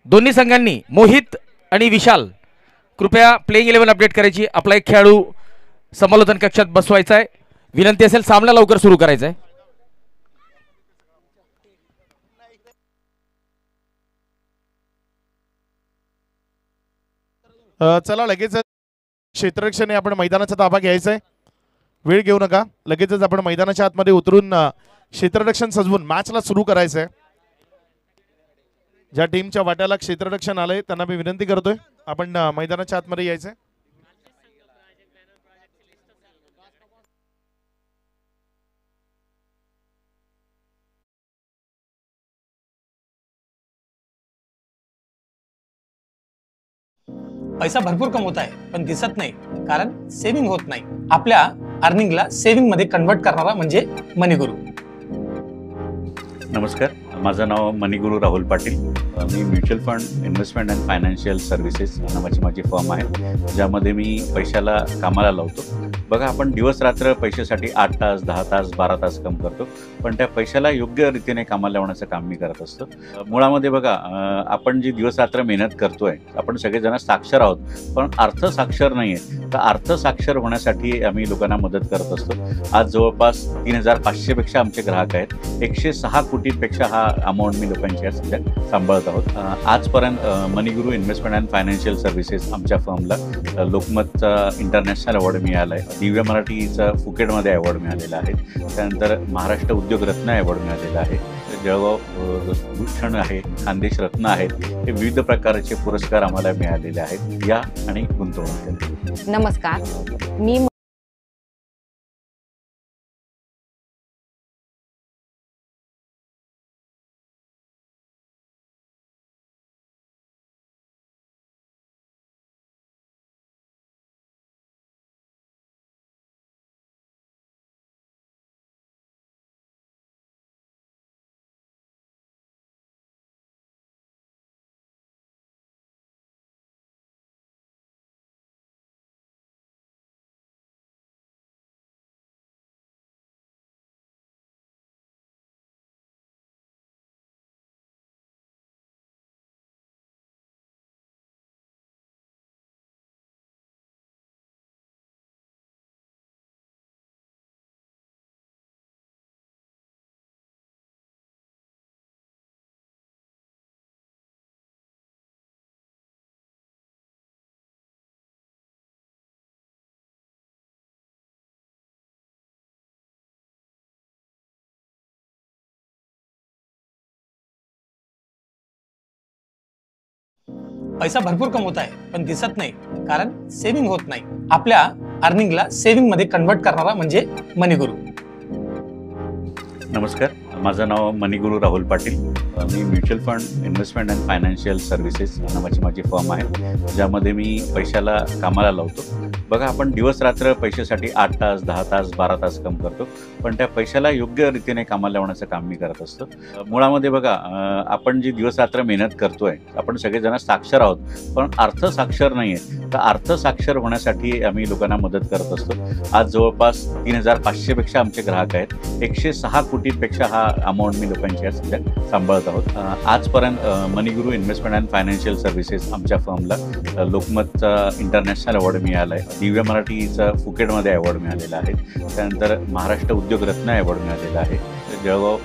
दोन्ही संघांनी मोहित आणि विशाल कृपया प्लेइंग 11 अपडेट करायची। आपला एक खेळाडू समालोचन कक्षात बसवायचा आहे। विनंती असेल सामना लवकर सुरू करायचा आहे। चला लगेच क्षेत्ररक्षण आपण मैदानाचा ताबा घ्यायचा आहे। वेळ घेऊ नका, लगेचच आपण मैदानाच्या आतमध्ये उतरून क्षेत्ररक्षण सजवून मॅचला सुरू करायचं आहे। ज्या टीमच्या वाट्याला क्षेत्ररक्षण आलंय त्यांना मी विनंती करतोय आपण मैदानाच्या आतमध्ये यायचंय। पैसा भरपूर कमवत आहे पण दिसत नाही, कारण सेव्हिंग होत नाही। आपल्या अर्निंगला सेव्हिंग मध्ये कन्वर्ट करणारा म्हणजे मनीगुरु। नमस्कार, माझं नाव मनीगुरु राहुल पाटील। मी mutual fund investment and financial services नावाची माझी फर्म आहे, ज्यामध्ये मी पैशाला कामाला लावतो। बघा, आपण दिवस रात्र पैशासाठी 8 तास 10 तास 12 तास काम करतो, पण त्या पैशाला योग्य रीतीने कामाला लावण्याचं काम मी करत असतो। मुळामध्ये बघा, आपण जी दिवस रात्र मेहनत करतोय, आपण सगळेजण साक्षर आहोत पण अर्थ साक्षर नाही आहे। तर अर्थ साक्षर होण्यासाठी आम्ही लोकांना मदत करत असतो। आज जवळपास 3500 पेक्षा आमचे ग्राहक आहेत। 106 कोटीपेक्षा हा अमाऊंट मी लोकांची सध्या सांभाळत आहोत। आजपर्यंत मनीगुरु इन्व्हेस्टमेंट अँड फायनान्शियल सर्व्हिसेस आमच्या फर्मला लोकमतचा इंटरनॅशनल अवॉर्ड मिळाला आहे, दिव्य मराठीचा फुकेटमध्ये अवॉर्ड मिळालेला आहे, त्यानंतर महाराष्ट्र उद्योग रत्न अवॉर्ड मिळालेला आहे, जळगाव भूषण आहे, खानदेश रत्न आहेत। हे विविध प्रकारचे पुरस्कार आम्हाला मिळालेले आहेत। या आणि गुंतवणूक करा। नमस्कार, मी पैसा भरपूर कमवत आहे पण दिसत नाही, कारण सेव्हिंग होत नाही। आपल्या अर्निंगला सेव्हिंग मध्ये कन्वर्ट करणारा म्हणजे मनीगुरु। नमस्कार, माझं नाव मनीगुरु राहुल पाटील। मी mutual fund investment and financial services नावाची माझी फर्म आहे, ज्यामध्ये मी पैशाला कामाला लावतो। बघा, आपण दिवस रात्र पैशासाठी 8 तास 10 तास 12 तास काम करतो, पण त्या पैशाला योग्य रीतीने कामाला लावण्याचं काम मी करत असतो। मुळामध्ये बघा, आपण जी दिवस रात्र मेहनत करतोय, आपण सगळेजण साक्षर आहोत पण अर्थ साक्षर नाही आहे। तर अर्थ साक्षर होण्यासाठी आम्ही लोकांना मदत करत असतो। आज जवळपास 3500 पेक्षा आमचे ग्राहक आहेत। 106 कोटीपेक्षा हा अमाऊंट मी लोकांची सध्या सांभाळत आहोत। आजपर्यंत मनीगुरु इन्व्हेस्टमेंट अँड फायनान्शियल सर्व्हिसेस आमच्या फर्मला लोकमतचा इंटरनॅशनल अवॉर्ड मिळाला आहे, दिव्य मराठीचा फुकेटमध्ये अवॉर्ड मिळालेला आहे, त्यानंतर महाराष्ट्र उद्योग रत्न अवॉर्ड मिळालेला आहे, जळगाव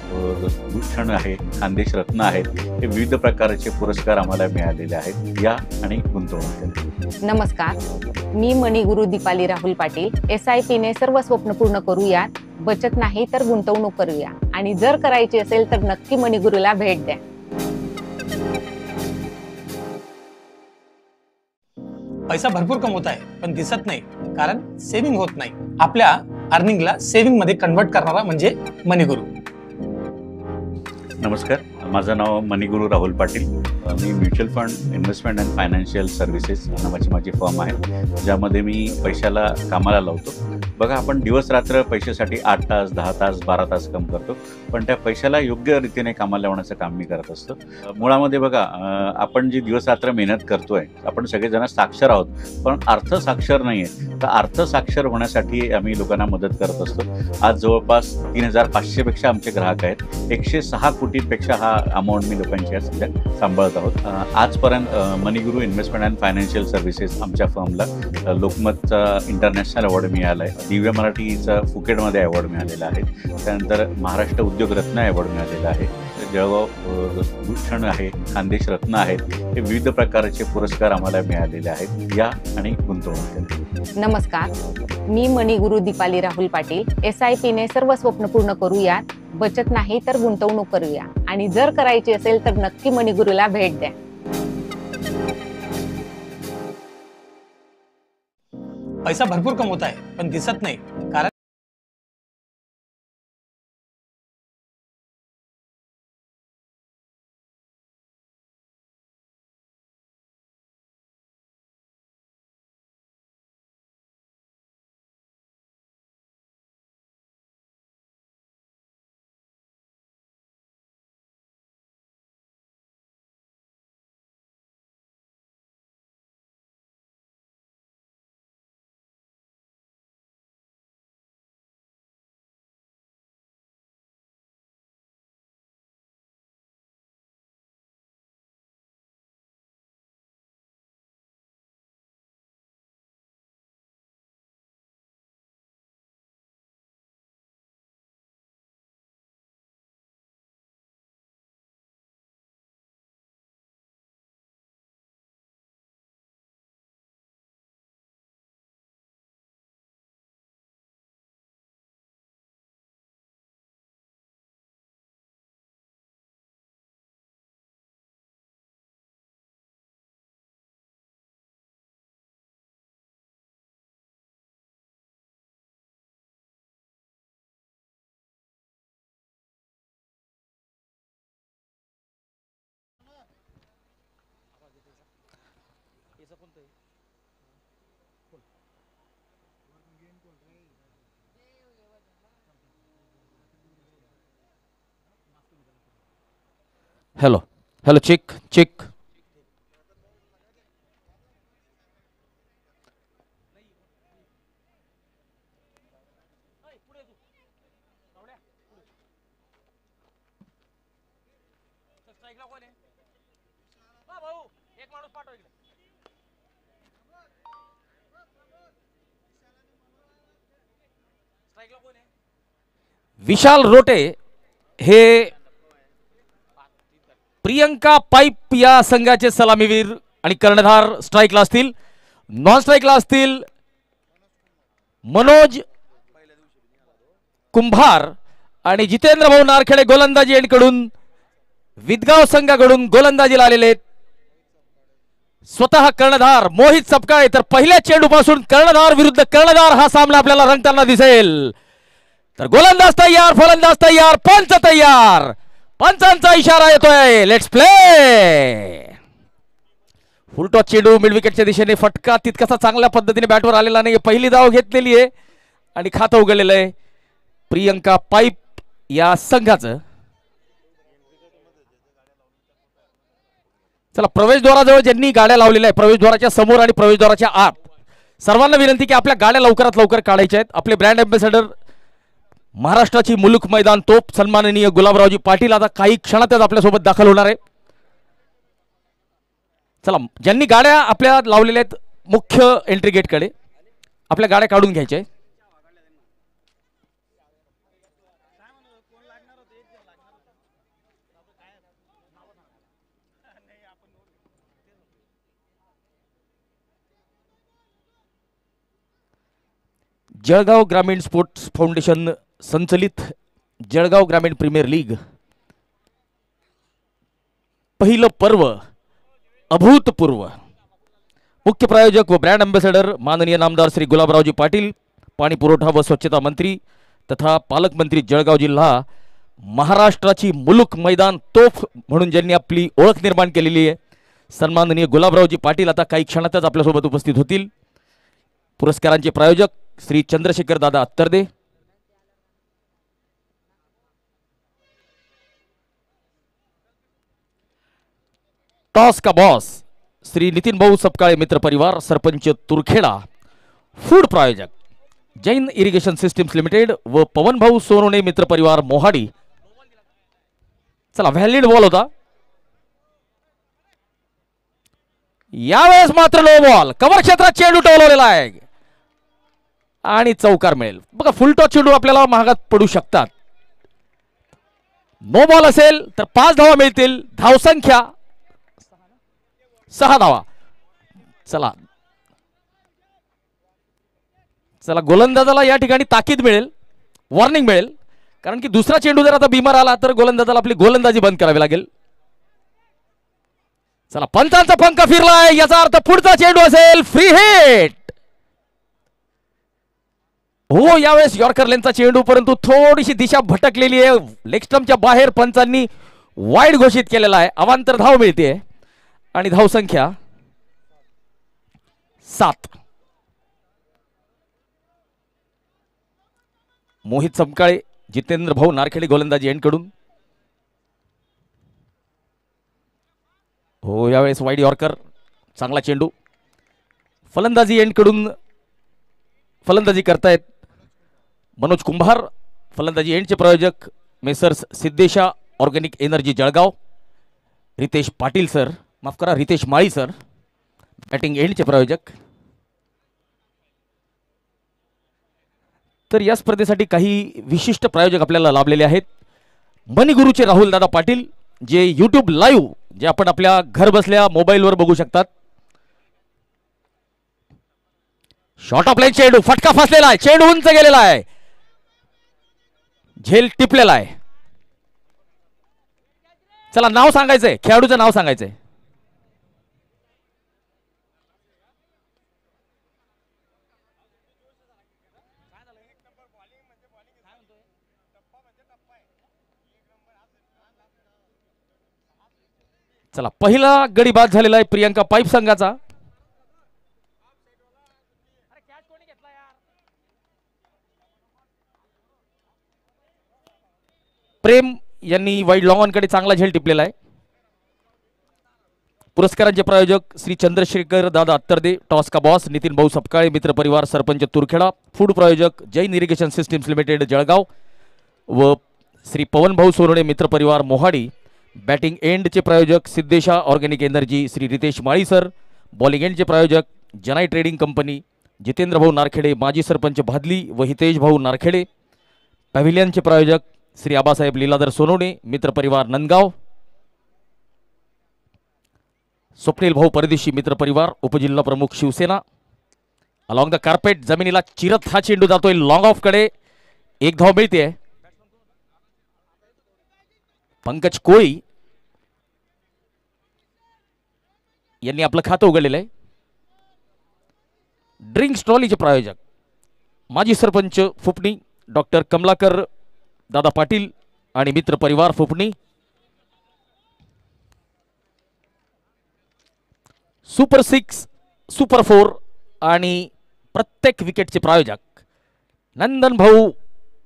भूषण आहे, खानदेश रत्न आहेत। हे विविध प्रकारचे पुरस्कार आम्हाला मिळालेले आहेत। या आणि गुंतवणूक करा। नमस्कार, मी मनीगुरु दीपाली राहुल पाटील। SIP ने सर्व स्वप्न पूर्ण करूयात, बचत नाही तर गुंतवणूक करूया, आणि जर करायची असेल तर नक्की मनीगुरुला भेट द्या। पैसा भरपूर कमवत आहे पण दिसत नाही, कारण सेव्हिंग होत नाही। आपल्या अर्निंगला सेव्हिंग मध्ये कन्वर्ट करणारा म्हणजे मनीगुरु। नमस्कार, माझं नाव मनीगुरु राहुल पाटील। मी mutual fund investment and financial services नावाची माझी फर्म आहे, ज्यामध्ये मी पैशाला कामाला लावतो। बघा, आपण दिवस रात्र पैशासाठी 8 तास 10 तास 12 तास काम करतो, पण त्या पैशाला योग्य रीतीने कामाला लावण्याचं काम मी करत असतो. मुळामध्ये बघा, आपण जी दिवस रात्र मेहनत करतोय, आपण सगळेजण साक्षर आहोत, पण अर्थ साक्षर नाही आहे. तर अर्थ साक्षर होण्यासाठी आम्ही लोकांना मदत करत असतो. आज जवळपास 3500 पेक्षा आमचे ग्राहक आहेत. 106 कोटीपेक्षा हा अमाऊंट मी लोकांची आज सध्या सांभाळत आहोत. आजपर्यंत मनीगुरू इन्व्हेस्टमेंट अँड फायनान्शियल सर्व्हिसेस आमच्या फर्मला लोकमतचा इंटरनॅशनल अवॉर्ड मिळाला आहे. दिव्य मराठीचा फुकेटमध्ये अवॉर्ड मिळालेला आहे. त्यानंतर महाराष्ट्र उद्योग रत्न अवॉर्ड मिळालेला आहे. जळगाव भूषण आहे, खानदेश रत्न आहेत. हे विविध प्रकारचे पुरस्कार आम्हाला मिळालेले आहेत. या आणि गुंतवणूक. नमस्कार, मी मणिगुरू दीपाली राहुल पाटील. SIP ने सर्व स्वप्न पूर्ण करूयात. बचत नाही तर गुंतवणूक करूया, आणि जर करायची असेल तर नक्की मणिगुरूला भेट द्या. पैसा भरपूर कमवत आहे, पण दिसत नाही. कारण हॅलो हॅलो, चेक चेक. विशाल रोटे हे प्रियंका पाईप या संघाचे सलामीवीर आणि कर्णधार स्ट्राईकला असतील. नॉन स्ट्राईकला असतील मनोज कुंभार आणि जितेंद्र भाऊ नारखेडे गोलंदाजी यांकडून विदगाव संघाकडून गोलंदाजीला आलेले आहेत. स्वतः कर्णधार मोहित सपकाळे, तर पहिल्या चेंडूपासून कर्णधार विरुद्ध कर्णधार हा सामना आपल्याला रंगताना दिसेल. तर गोलंदाज तयार, फलंदाज तयार, पंच तयार. पंचांचा इशारा येतोय, लेट्स प्ले. फुलटॉस चेंडू मिड विकेटच्या दिशेने, फटका तितकासा चांगल्या पद्धतीने बॅटवर आलेला नाही. पहिली धाव घेतलेली आहे आणि खातं उघडलेलं आहे प्रियंका पाईप या संघाचं. चला, प्रवेशद्वाराजवळ ज्यांनी गाड्या लावलेल्या आहेत, प्रवेशद्वाराच्या समोर आणि प्रवेशद्वाराच्या आत, सर्वांना विनंती की आपल्या गाड्या लवकरात लवकर काढायच्या आहेत. आपले ब्रँड अँबॅसेडर महाराष्ट्राची मुलुक मैदान तोप सन्माननीय गुलाबरावजी पाटील आता काही क्षणातच आपल्यासोबत दाखल होणार आहे. चला, ज्यांनी गाड्या आपल्या लावलेल्या आहेत मुख्य एंट्री गेटकडे, आपल्या गाड्या काढून घ्यायच्या आहेत. जळगाव ग्रामीण स्पोर्ट्स फाउंडेशन संचलित जळगाव ग्रामीण प्रीमियर लीग पहिलं पर्व अभूतपूर्व. मुख्य प्रायोजक व ब्रँड अँबॅसेडर माननीय नामदार श्री गुलाबरावजी पाटील, पाणी पुरवठा व स्वच्छता मंत्री तथा पालकमंत्री जळगाव जिल्हा, महाराष्ट्राची मुलुक मैदान तोफ म्हणून ज्यांनी आपली ओळख निर्माण केलेली आहे, सन्माननीय गुलाबरावजी पाटील आता काही क्षणातच आपल्यासोबत उपस्थित होतील. पुरस्कारांचे प्रायोजक श्री चंद्रशेखर दादा अत्तरदे. टॉस का बॉस श्री नितीन भाऊ सपकाळे मित्र परिवार सरपंच तुरखेडा. फूड प्रायोजक जैन इरिगेशन सिस्टीम्स लिमिटेड व पवन भाऊ सोनोने मित्र परिवार मोहाडी. चला व्हॅलिड बॉल होता. यावेळेस मात्र लो बॉल. कव्हर क्षेत्रात चेंडू टोलवलेला आहे आणि चौकार मिळेल. बघा फुलटॉस चेंडू आपल्याला महागात पडू शकतात. नो बॉल असेल तर 5 धावा मिळतील. धावसंख्या 6 धावा. चला चला गोलंदाजाला या ठिकाणी ताकीद मिळेल, वॉर्निंग मिळेल, कारण की दुसरा चेंडू जर आता बिमार आला तर गोलंदाजाला आपली गोलंदाजी बंद करावी लागेल. चला पंचांचा पंख फिरलाय, याचा अर्थ पुढचा चेंडू असेल फ्री हिट. हो यावेळेस यॉर्कर लेनचा चेंडू, परंतु थोडीशी दिशा भटकलेली आहे. लेग स्टंपच्या बाहेर पंचांनी वाईड घोषित केलेला आहे. अवांतर धाव मिळते आणि धावसंख्या 7. मोहित समकाळे जितेंद्र भाऊ नारखेडे गोलंदाजी एंड कडून. हो यावेळेस वाईड यॉर्कर, चांगला चेंडू. फलंदाजी एंड कडून फलंदाजी करतायत मनोज कुंभार. फलंदाजी एंडचे प्रायोजक Messrs Siddhesha organic energy Jalgaon. Ritesh Patil sir, माफ करा रितेश माळी सर. बॅटिंग एंडचे प्रायोजक. तर या स्पर्धेसाठी काही विशिष्ट प्रायोजक आपल्याला लाभलेले आहेत. मणिगुरूचे राहुल दादा पाटील, जे यूट्यूब लाईव्ह जे आपण आपल्या घर बसल्या मोबाईलवर बघू शकतात. शॉर्ट ऑफ लाईन चेंडू, फटका फसलेला आहे, चेंडू उंच गेलेला आहे, झेल टिपलेला आहे. चला नाव सांगायचंय, खेळाडूचं नाव सांगायचंय. चला पहिला गडी बाद झालेला आहे प्रियंका पाईप संघाचा. प्रेम यांनी वाईड लॉंग ऑन कडे चांगला झेल टिपलेला आहे. पुरस्कारांचे प्रायोजक श्री चंद्रशेखर दादा अत्तरदे. टॉस का बॉस नितीन भाऊ सपकाळे मित्र परिवार सरपंच तुरखेडा. फूड प्रायोजक Jain irrigation systems limited Jalgaon व श्री पवन भाऊ सोनोने मित्र परिवार मोहाडी. बॅटिंग एंडचे प्रायोजक सिद्धेशा organic energy Shri Riteish Mali sir. Bowling एंडचे प्रायोजक जनाई ट्रेडिंग कंपनी जितेंद्र भाऊ नारखेडे माजी सरपंच भादली व हितेश भाऊ नारखेडे. पॅव्हिलियनचे प्रायोजक श्री आबासाहेब लीलाधर सोनोने मित्र परिवार नंदगाव. स्वप्नील भाऊ परदेशी मित्र परिवार उपजिल्हा प्रमुख शिवसेना. अलॉंग द कार्पेट जमिनीला चिरत हा चेंडू जातोय लॉंग ऑफ कडे. 1 धाव मिळते. पंकज कोळी यांनी आपलं खातं उघडलेलं आहे. ड्रिंक्स ट्रॉलीचे प्रायोजक माजी सरपंच फुपणी डॉक्टर कमलाकर दादा पाटील आणि मित्र परिवार फुपणी. सुपर 6, सुपर 4 आणि प्रत्येक विकेटचे प्रायोजक Nandan Bhau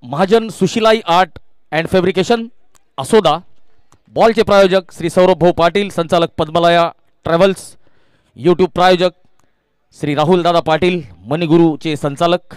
Mahajan Sushilai art and fabrication Asoda. बॉलचे प्रायोजक श्री सौरभ भाऊ पाटील संचालक पद्मलया ट्रॅव्हल्स. यूट्यूब प्रायोजक श्री राहुल दादा पाटील मणिगुरूचे संचालक.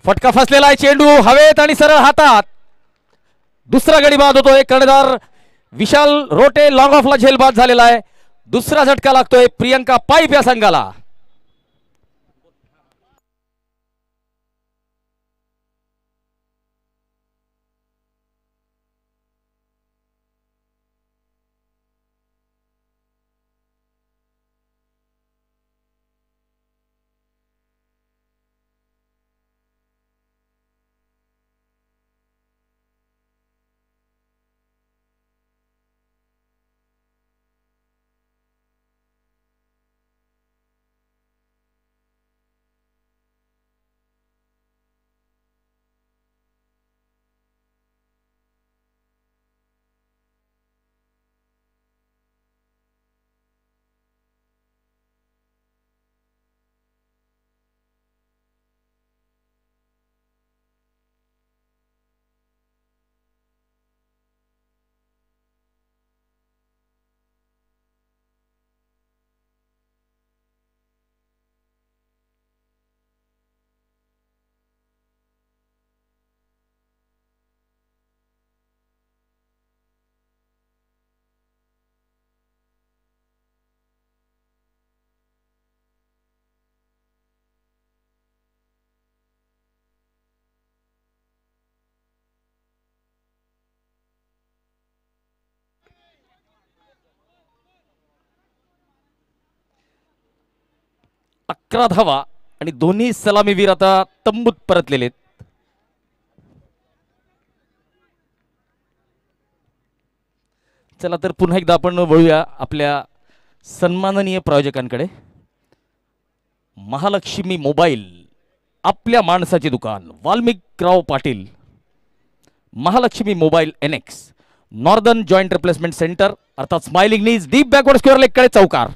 फटका फसलेला आहे, चेंडू हवेत आणि सरळ हातात. दुसरा गडी बाद होतोय. कर्णधार विशाल रोटे लॉंग ऑफला झेलबाद झालेला आहे. दुसरा झटका लागतोय प्रियंका पाईप या संघाला. अकरा धावा आणि दोन्ही सलामीवीर आता तंबूत परतलेले आहेत. चला तर पुन्हा एकदा आपण वळूया आपल्या सन्माननीय प्रायोजकांकडे. महालक्ष्मी मोबाईल, आपल्या माणसाचे दुकान, Valmikrao Patil, Mahalakshmi mobile NX, northern joint replacement centre अर्थात smiling knees, deep backward square लेगकडे चौकार.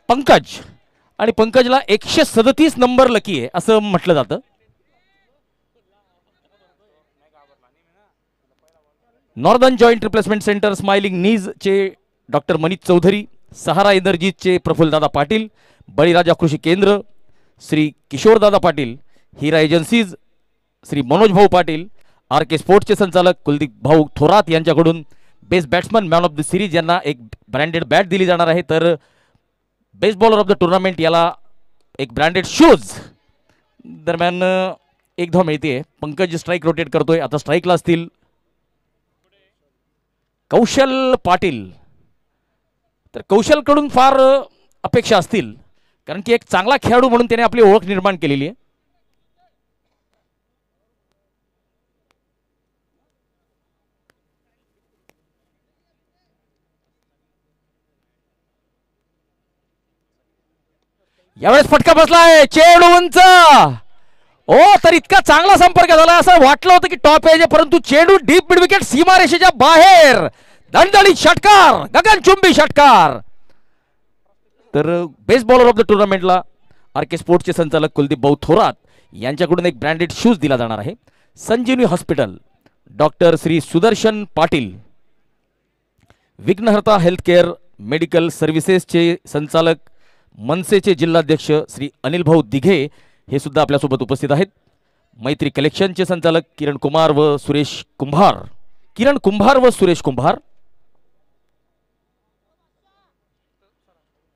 पंकज, आणि पंकजला 137 नंबर लकी आहे असं म्हटलं जातं. Northern joint replacement centre smiling knees चे डॉक्टर मनीष चौधरी, सहारा एनर्जीचे प्रफुल्लदादा पाटील, बळीराजा कृषी केंद्र श्री किशोरदादा पाटील, हिरा एजन्सीज श्री मनोज भाऊ पाटील, RK स्पोर्ट्सचे संचालक कुलदीप भाऊ थोरात यांच्याकडून best batsman man of the series यांना एक ब्रँडेड बॅट दिली जाणार आहे. तर best bowler of the tournament याला एक ब्रँडेड शूज. दरम्यान एक धाव मिळते. पंकज स्ट्राईक रोटेट करतोय. आता स्ट्राईकला असतील कौशल पाटील. तर कौशलकडून फार अपेक्षा असतील, कारण की एक चांगला खेळाडू म्हणून त्याने आपली ओळख निर्माण केलेली आहे. यावेळेस फटका बसलाय, चेंडू उंच. ओ, तर इतका चांगला संपर्क झाला असं वाटलं होतं की टॉप एज आहे, परंतु चेंडू डीप मिड विकेट सीमारेषेच्या बाहेर. दणदणीत षटकार, गगनचुंबी षटकार. तर बेस्ट बॉलर ऑफ द टुर्नामेंटला RK स्पोर्ट्सचे संचालक कुलदीप भाऊ थोरात यांच्याकडून एक ब्रँडेड शूज दिला जाणार आहे. संजीवनी हॉस्पिटल, डॉक्टर श्री सुदर्शन पाटील, विघ्नहर्ता हेल्थकेअर मेडिकल सर्व्हिसेसचे संचालक मनसेचे जिल्हाध्यक्ष श्री अनिल भाऊ दिघे हे सुद्धा आपल्यासोबत उपस्थित आहेत. मैत्री कलेक्शनचे संचालक किरण कुमार व सुरेश कुंभार,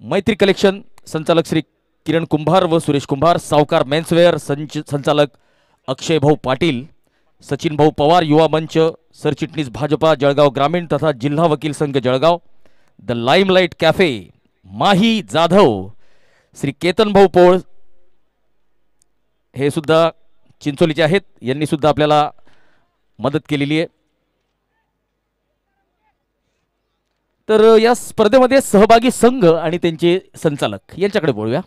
मैत्री कलेक्शन संचालक श्री किरण कुंभार व सुरेश कुंभार, सावकार मेन्सवेअर संचालक अक्षय भाऊ पाटील, सचिन भाऊ पवार युवा मंच सरचिटणीस भाजपा जळगाव ग्रामीण तथा जिल्हा वकील संघ जळगाव, द लाईमलाईट कॅफे माही जाधव, श्री केतन भाऊ पोळ हे सुद्धा चिंचोलीचे आहेत, यांनी सुद्धा आपल्याला मदत केलेली आहे. तर या स्पर्धेमध्ये सहभागी संघ आणि त्यांचे संचालक यांच्याकडे बोलूया.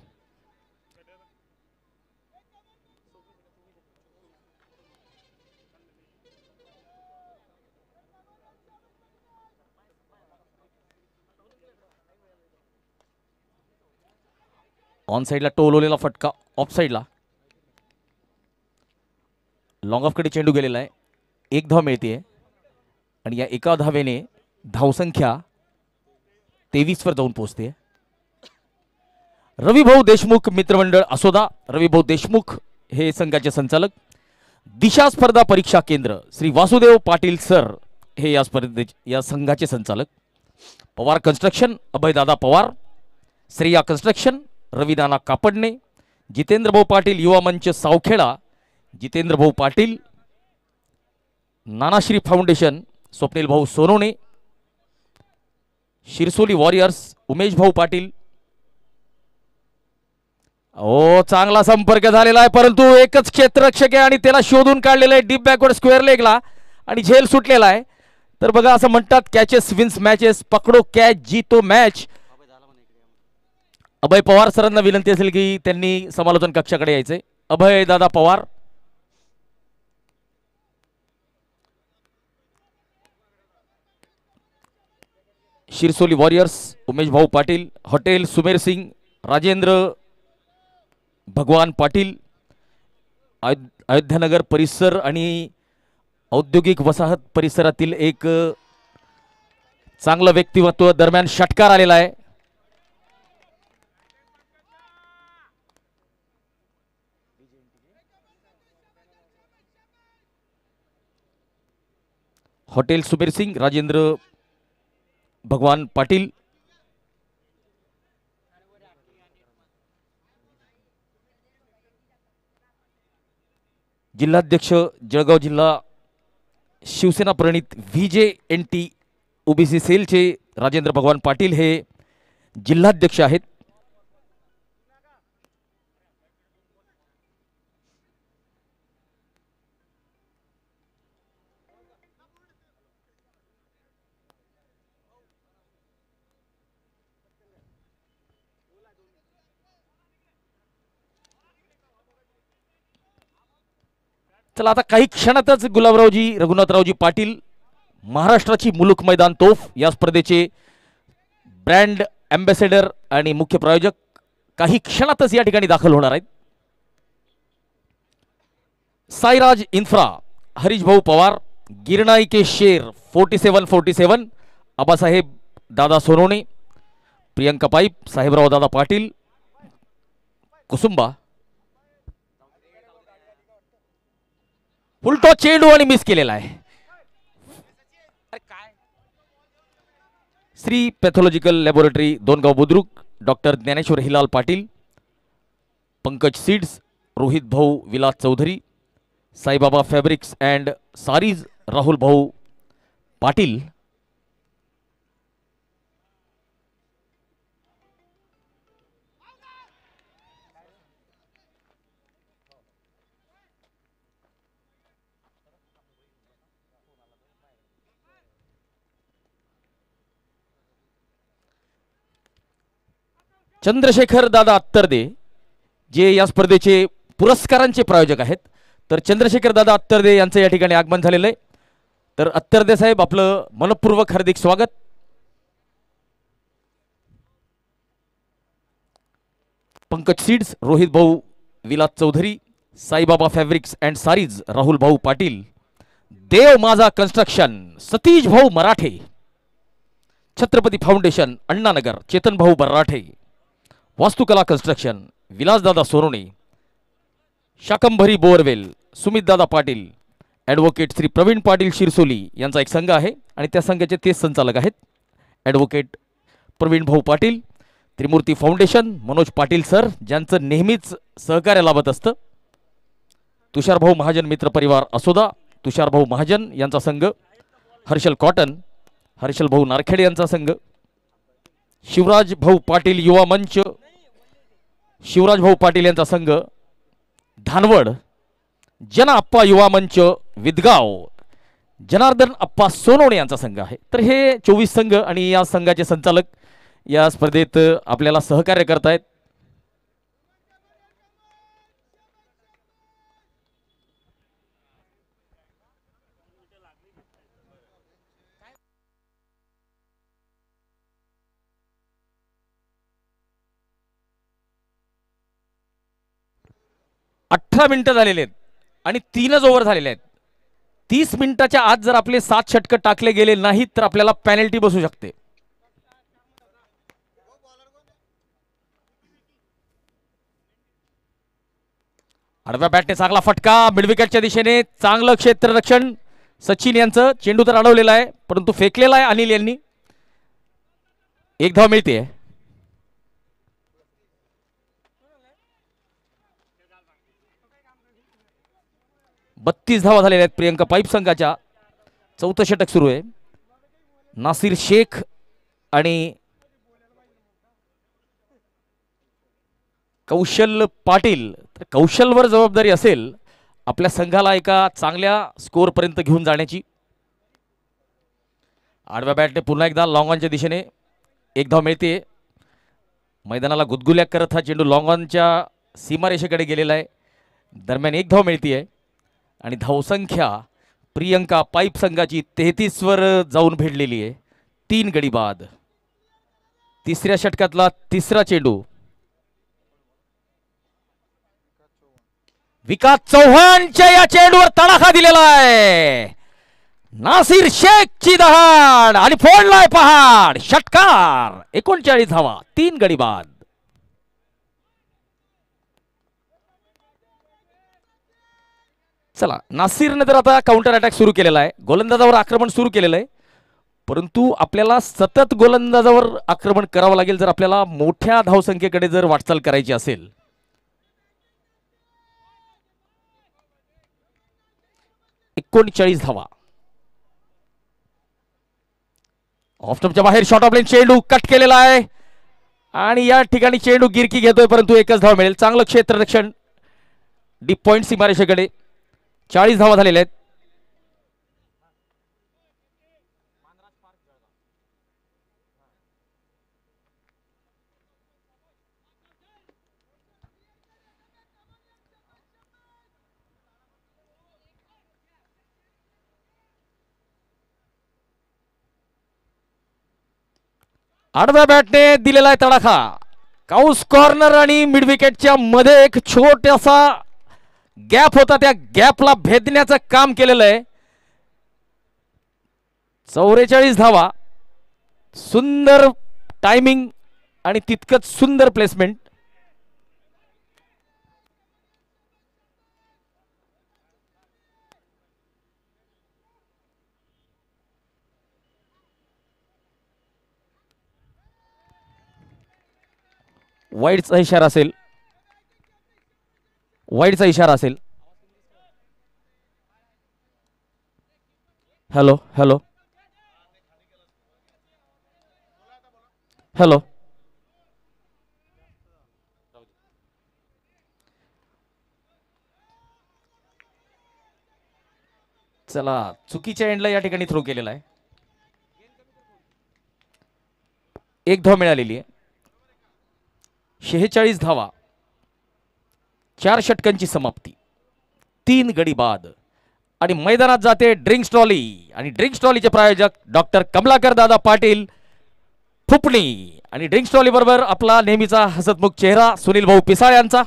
ऑन साइडला टोलवलेला फटका, ऑफ साइडला लॉंग ऑफ कडे चेंडू गेलेला आहे. एक धाव मिळते आणि या एका धावेने धावसंख्या 23 वर जाऊन पोहोचते. रविभाऊ देशमुख मित्रमंडळ असोदा, रविभाऊ देशमुख हे संघाचे संचालक. दिशा स्पर्धा परीक्षा केंद्र श्री वासुदेव पाटील सर हे या संघाचे संचालक. पवार कन्स्ट्रक्शन अभयदादा पवार. श्रेया कन्स्ट्रक्शन रविदाना कापडणे. जितेंद्रभाऊ पाटील युवा मंच सावखेडा जितेंद्रभाऊ पाटील. नानाश्री फाउंडेशन स्वप्नील भाऊ सोनवणे. शिरसोली वॉरियर्स उमेश भाऊ पाटील. ओ चांगला संपर्क झालेला आहे परंतु एकच क्षेत्ररक्षक आहे आणि त्याला शोधून काढलेलं आहे डीप बॅकवर्ड स्क्वेअर लेगला आणि झेल सुटलेला आहे. तर बघा असं म्हणतात कॅचेस विन्स मॅचेस. पकडो कॅच जीतो मॅच. अभय पवार सरांना विनंती असेल की त्यांनी समालोचन कक्षाकडे यायचे. अभय दादा पवार. शिरसोली वॉरियर्स उमेश भाऊ पाटील. हॉटेल सुमेर सिंग राजेंद्र भगवान पाटील. अयोध्यानगर परिसर आणि औद्योगिक वसाहत परिसरातील एक चांगलं व्यक्तिमत्व. दरम्यान षटकार आलेला आहे. हॉटेल सुमेर सिंग राजेंद्र भगवान पाटील. जिल्हाध्यक्ष जळगाव जिल्हा शिवसेना प्रणित VJNT ओबीसी सेलचे राजेंद्र भगवान पाटील हे जिल्हाध्यक्ष आहेत. चला आता काही क्षणातच गुलाबरावजी रघुनाथरावजी पाटील महाराष्ट्राची मुलुक मैदान तोफ या स्पर्धेचे ब्रँड अँबॅसेडर आणि मुख्य प्रायोजक काही क्षणातच या ठिकाणी दाखल होणार आहेत. साईराज इन्फ्रा हरीश भाऊ पवार. गिरणाई के शेर 4747 आबासाहेब दादा सोनवणे. प्रियंका पाईप साहेबराव दादा पाटील. कुसुंबा. फुलटॉस चेंडू आणि मिस केलेला आहे. Shri pathological laboratory Dongaon Budruk doctor Dnyaneshwar Hilal Patil. Pankaj seeds Rohit Bhau Vilas Chaudhari. Saibaba fabrics and saris Rahul Bhau Patil. Chandrashekhar दादा अत्तरदे जे या स्पर्धेचे पुरस्कारांचे प्रायोजक आहेत. तर चंद्रशेखर दादा अत्तरदे यांचं या ठिकाणी आगमन झालेलं आहे. तर अत्तरदे साहेब आपलं मनपूर्वक हार्दिक स्वागत. Pankaj seeds Rohit Bhau Vilas Chaudhari. Saibaba fabrics and saris Rahul Bhau Patil. Dev Majha construction Satish Bhau Marathe. Chhatrapati foundation Annanagar Chetan Bhau Barrathe. Vastukala construction Vilasdada Sonawane. Shakambhari borewell Sumitdada Patil. Advocate Shri Pravin Patil Shirsoli यांचा एक संघ आहे आणि त्या संघाचे तेच संचालक आहेत ॲडव्होकेट प्रवीण भाऊ पाटील. त्रिमूर्ती फाउंडेशन मनोज पाटील सर ज्यांचं नेहमीच सहकार्य लाभत असतं. तुषारभाऊ महाजन मित्र परिवार असोदा तुषारभाऊ महाजन यांचा संघ. हर्षल कॉटन हर्षल भाऊ नारखेडे यांचा संघ. शिवराज भाऊ पाटील युवा मंच शिवराज भाऊ पाटील यांचा संघ. धानवड जन अप्पा युवा मंच विदगाव जनार्दन अप्पा सोनवणे यांचा संघ आहे. तर हे 24 संघ आणि या संघाचे संचालक या स्पर्धेत आपल्याला सहकार्य करतायत. अठरा मिनिटं झालेले आहेत आणि 3च ओव्हर झालेले आहेत. 30 मिनिटाच्या आत जर आपले 7 षटक टाकले गेले नाहीत तर आपल्याला पेनल्टी बसू शकते. आडव्या बॅटने चांगला फटका मिडविकेटच्या दिशेने, चांगलं क्षेत्ररक्षण सचिन यांचं. चेंडू तर अडवलेला आहे परंतु फेकलेला आहे अनिल यांनी. एक धाव मिळते. बत्तीस धावा झालेल्या आहेत प्रियंका पाईप संघाच्या. चौथं षटक सुरू आहे. नासिर शेख आणि कौशल पाटील. तर कौशलवर जबाबदारी असेल आपल्या संघाला एका चांगल्या स्कोअर पर्यंत घेऊन जाण्याची. आडव्या बॅटने पुन्हा एकदा लॉंग ऑनच्या दिशेने एक धाव मिळते. मैदानाला गुदगुल्या करत हा चेंडू लॉंग ऑनच्या सीमारेषेकडे गेलेला आहे. दरम्यान एक धाव मिळते आणि धावसंख्या प्रियंका पाईप संघाची 33 वर जाऊन भेटलेली आहे. 3 गडी बाद. तिसऱ्या षटकातला तिसरा चेंडू. विकास चव्हाणच्या या चेंडूवर तडाखा दिलेला आहे. नासिर शेखची दहाड आणि फोडलाय पहाड. षटकार. 39 धावा, 3 गडी बाद. चला, नासिरने तर आता काउंटर अटॅक सुरू केलेला आहे. गोलंदाजावर आक्रमण सुरू केलेलं आहे परंतु आपल्याला सतत गोलंदाजावर आक्रमण करावं लागेल जर आपल्याला मोठ्या धावसंख्येकडे जर वाटचाल करायची असेल. 39 धावा. ऑफ स्टंपच्या बाहेर शॉट ऑफ लेन चेंडू कट केलेला आहे आणि या ठिकाणी चेंडू गिरकी घेतोय परंतु एकच धाव मिळेल. चांगलं क्षेत्ररक्षण डीप पॉइंट सीमारेषेकडे. 40 धावा झालेल्या आहेत. आडव्या बॅटने दिलेला आहे तडाखा. काउस कॉर्नर आणि मिड विकेटच्या मध्ये एक छोटासा गॅप होता, त्या गॅपला भेदण्याचं काम केलेलं आहे. 44 धावा. सुंदर टायमिंग आणि तितकंच सुंदर प्लेसमेंट. वाईडचा इशारा असेल. वाईडचा इशारा असेल. Hello hello hello. चला, चुकीच्या एंडला या ठिकाणी थ्रो केलेला आहे. एक धाव मिळालेली आहे. 46 धावा. 4 षटकांची समाप्ती. 3 गडी बाद. आणि मैदानात जाते ड्रिंक्स ट्रॉली आणि ड्रिंक्स ट्रॉलीचे प्रायोजक डॉक्टर कमलाकर दादा पाटील फुपणी आणि ड्रिंक्स ट्रॉली बरोबर आपला नेहमीचा हसतमुख चेहरा सुनील भाऊ पिसाळ यांचा.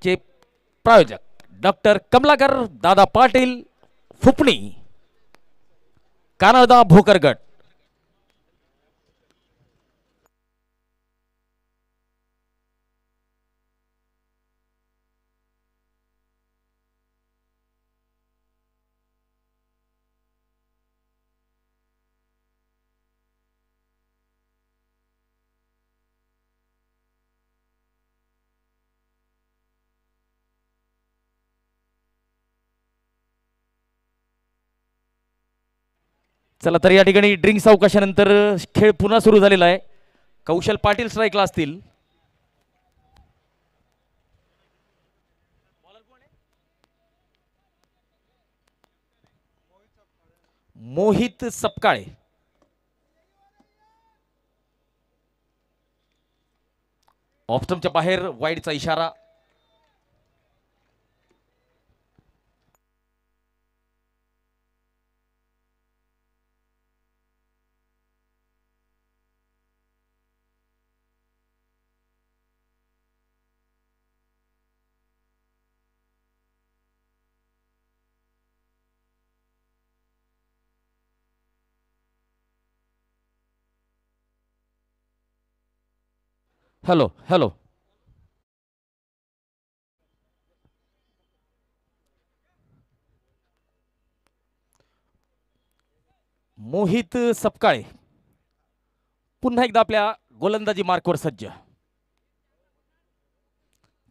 चे प्रायोजक डॉक्टर कमलाकर दादा पाटील फुपणी कानडा भोकरगड. चला तर या ठिकाणी ड्रिंक्स अवकाशानंतर खेळ पुन्हा सुरू झालेला आहे. कौशल पाटील स्ट्राईकला असतील. मोहित सपकाळे ऑफस्टंपच्या बाहेर वाईडचा इशारा. हॅलो हॅलो मोहित सपकाळे पुन्हा एकदा आपल्या गोलंदाजी मार्कवर सज्ज.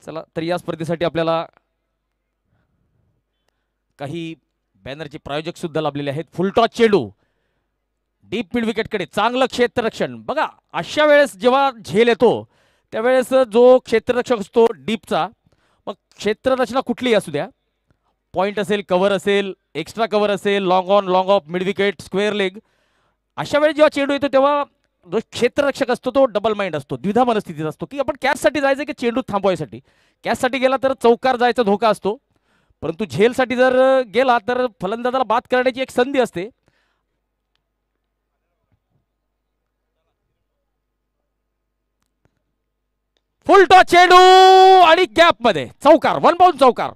चला तर या स्पर्धेसाठी आपल्याला काही बॅनरचे प्रायोजक सुद्धा लाभलेले आहेत. फुलटॉस चेंडू डीप मिड विकेटकडे चांगलं क्षेत्ररक्षण. बघा अशा वेळेस जेव्हा झेल येतो त्यावेळेस जो क्षेत्ररक्षक असतो डीपचा, मग क्षेत्ररचना कुठलीही असू द्या, पॉइंट असेल, कव्हर असेल, एक्स्ट्रा कव्हर असेल, long on, long of, mid wicket, square leg, अशा वेळेस जेव्हा चेंडू येतो तेव्हा जो क्षेत्ररक्षक असतो तो डबल माइंड असतो, द्विधा मनस्थितीत असतो की आपण कॅचसाठी जायचं की चेंडू थांबवायसाठी. कॅचसाठी गेला तर चौकार जायचा धोका असतो, परंतु झेलसाठी जर गेला तर फलंदाजाला बाद करण्याची एक संधी असते. फुल टॉस चेंडू आणि गॅप मध्ये चौकार, वन बाउंड चौकार.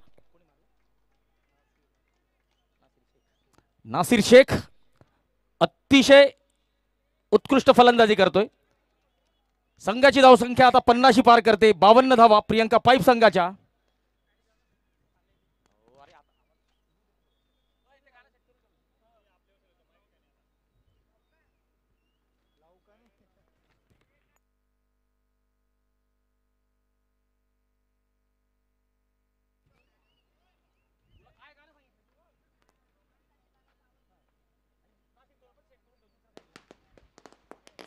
नासिर शेख अतिशय उत्कृष्ट फलंदाजी करतोय. संघाची धावसंख्या आता 50 पार करते. 52 धावा प्रियंका पाईप संघाच्या.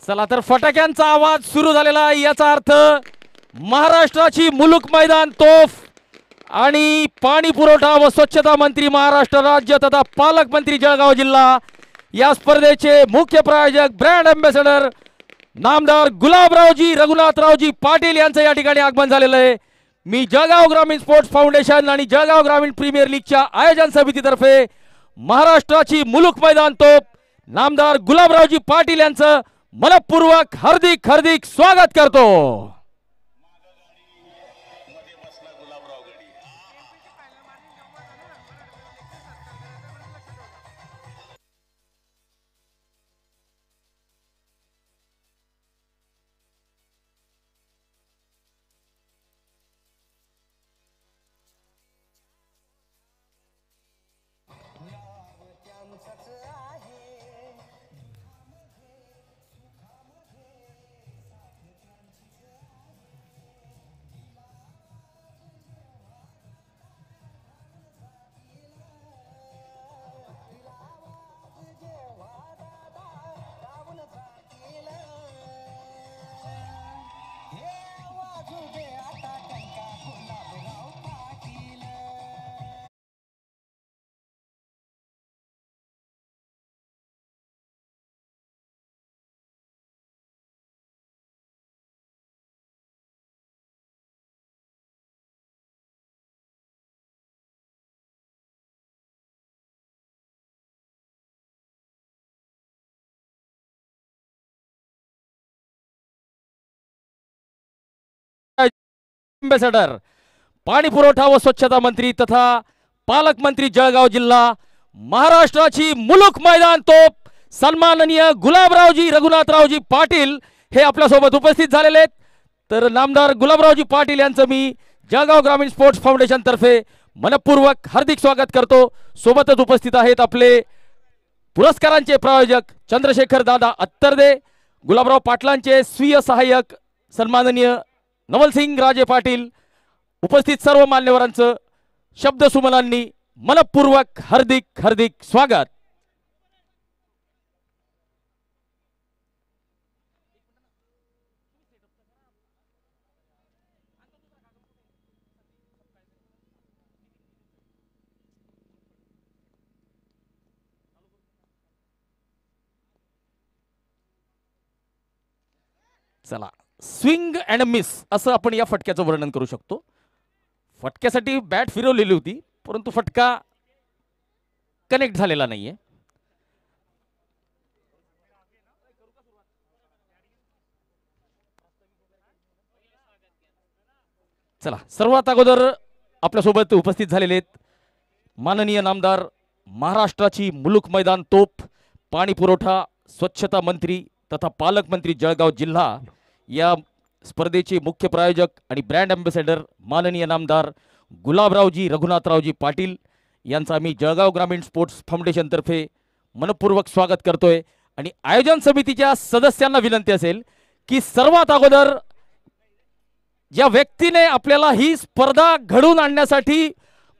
चला तर फटाक्यांचा आवाज सुरू झालेला आहे. याचा अर्थ महाराष्ट्राची मुलुक मैदान तोफ आणि पाणी पुरवठा व स्वच्छता मंत्री महाराष्ट्र राज्य तथा पालकमंत्री जळगाव जिल्हा या स्पर्धेचे मुख्य प्रायोजक ब्रँड अँबॅसेडर नामदार गुलाबरावजी रघुनाथरावजी पाटील यांचं या ठिकाणी आगमन झालेलं आहे. मी जळगाव ग्रामीण स्पोर्ट्स फाउंडेशन आणि जळगाव ग्रामीण प्रीमियर लीगच्या आयोजन समितीतर्फे महाराष्ट्राची मुलुक मैदान तोफ नामदार गुलाबरावजी पाटील यांचं मनपूर्वक हार्दिक हार्दिक स्वागत करतो. अँबॅसेडर पाणी पुरवठा व स्वच्छता मंत्री तथा पालकमंत्री जळगाव जिल्हा महाराष्ट्राची मुलुक मैदान तोप सन्माननीय गुलाबरावजी रघुनाथरावजी पाटील हे आपल्यासोबत उपस्थित झालेले आहेत. तर नामदार गुलाबरावजी पाटील यांचं मी जळगाव ग्रामीण स्पोर्ट्स फाउंडेशन तर्फे मनपूर्वक हार्दिक स्वागत करतो. सोबतच उपस्थित आहेत आपले पुरस्कारांचे प्रायोजक चंद्रशेखर दादा अत्तरदे, गुलाबराव पाटलांचे स्वीय सहाय्यक सन्माननीय नवलसिंग राजे पाटील, उपस्थित सर्व मान्यवरांचं शब्दसुमनांनी मनपूर्वक हार्दिक हार्दिक स्वागत. चला, स्विंग अँड मिस असं आपण या फटक्याचं वर्णन करू शकतो. फटक्यासाठी बॅट फिरवलेली होती, परंतु फटका कनेक्ट झालेला नाहीये. चला, सर्वात अगोदर आपल्यासोबत उपस्थित झालेले आहेत माननीय नामदार, महाराष्ट्राची मुलूक मैदान तोप, पाणी पुरवठा स्वच्छता मंत्री तथा पालकमंत्री जळगाव जिल्हा या स्पर्धेचे मुख्य प्रायोजक आणि ब्रँड अँबॅसेडर माननीय नामदार गुलाबरावजी रघुनाथरावजी पाटील यांचा आम्ही जळगाव ग्रामीण स्पोर्ट्स फाउंडेशनतर्फे मनपूर्वक स्वागत करतोय. आणि आयोजन समितीच्या सदस्यांना विनंती असेल की सर्वात अगोदर ज्या व्यक्तीने आपल्याला ही स्पर्धा घडवून आणण्यासाठी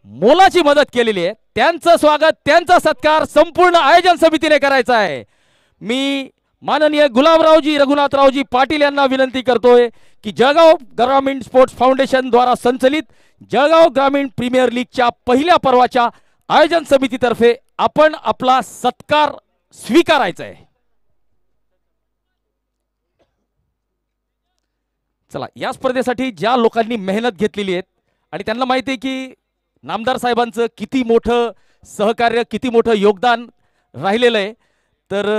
मोलाची मदत केलेली आहे त्यांचं स्वागत, त्यांचा सत्कार संपूर्ण आयोजन समितीने करायचा आहे. मी माननीय गुलाबरावजी रघुनाथरावजी पाटील यांना विनंती करतोय की जळगाव ग्रामीण स्पोर्ट्स फाउंडेशन द्वारा संचलित जळगाव ग्रामीण प्रीमियर लीगच्या पहिल्या पर्वाच्या आयोजन समितीतर्फे आपण आपला सत्कार स्वीकारायचा आहे. चला, या स्पर्धेसाठी ज्या लोकांनी मेहनत घेतलेली आहे आणि त्यांना माहिती आहे की नामदार साहेबांचं किती मोठं सहकार्य, किती मोठं योगदान राहिलेलं आहे, तर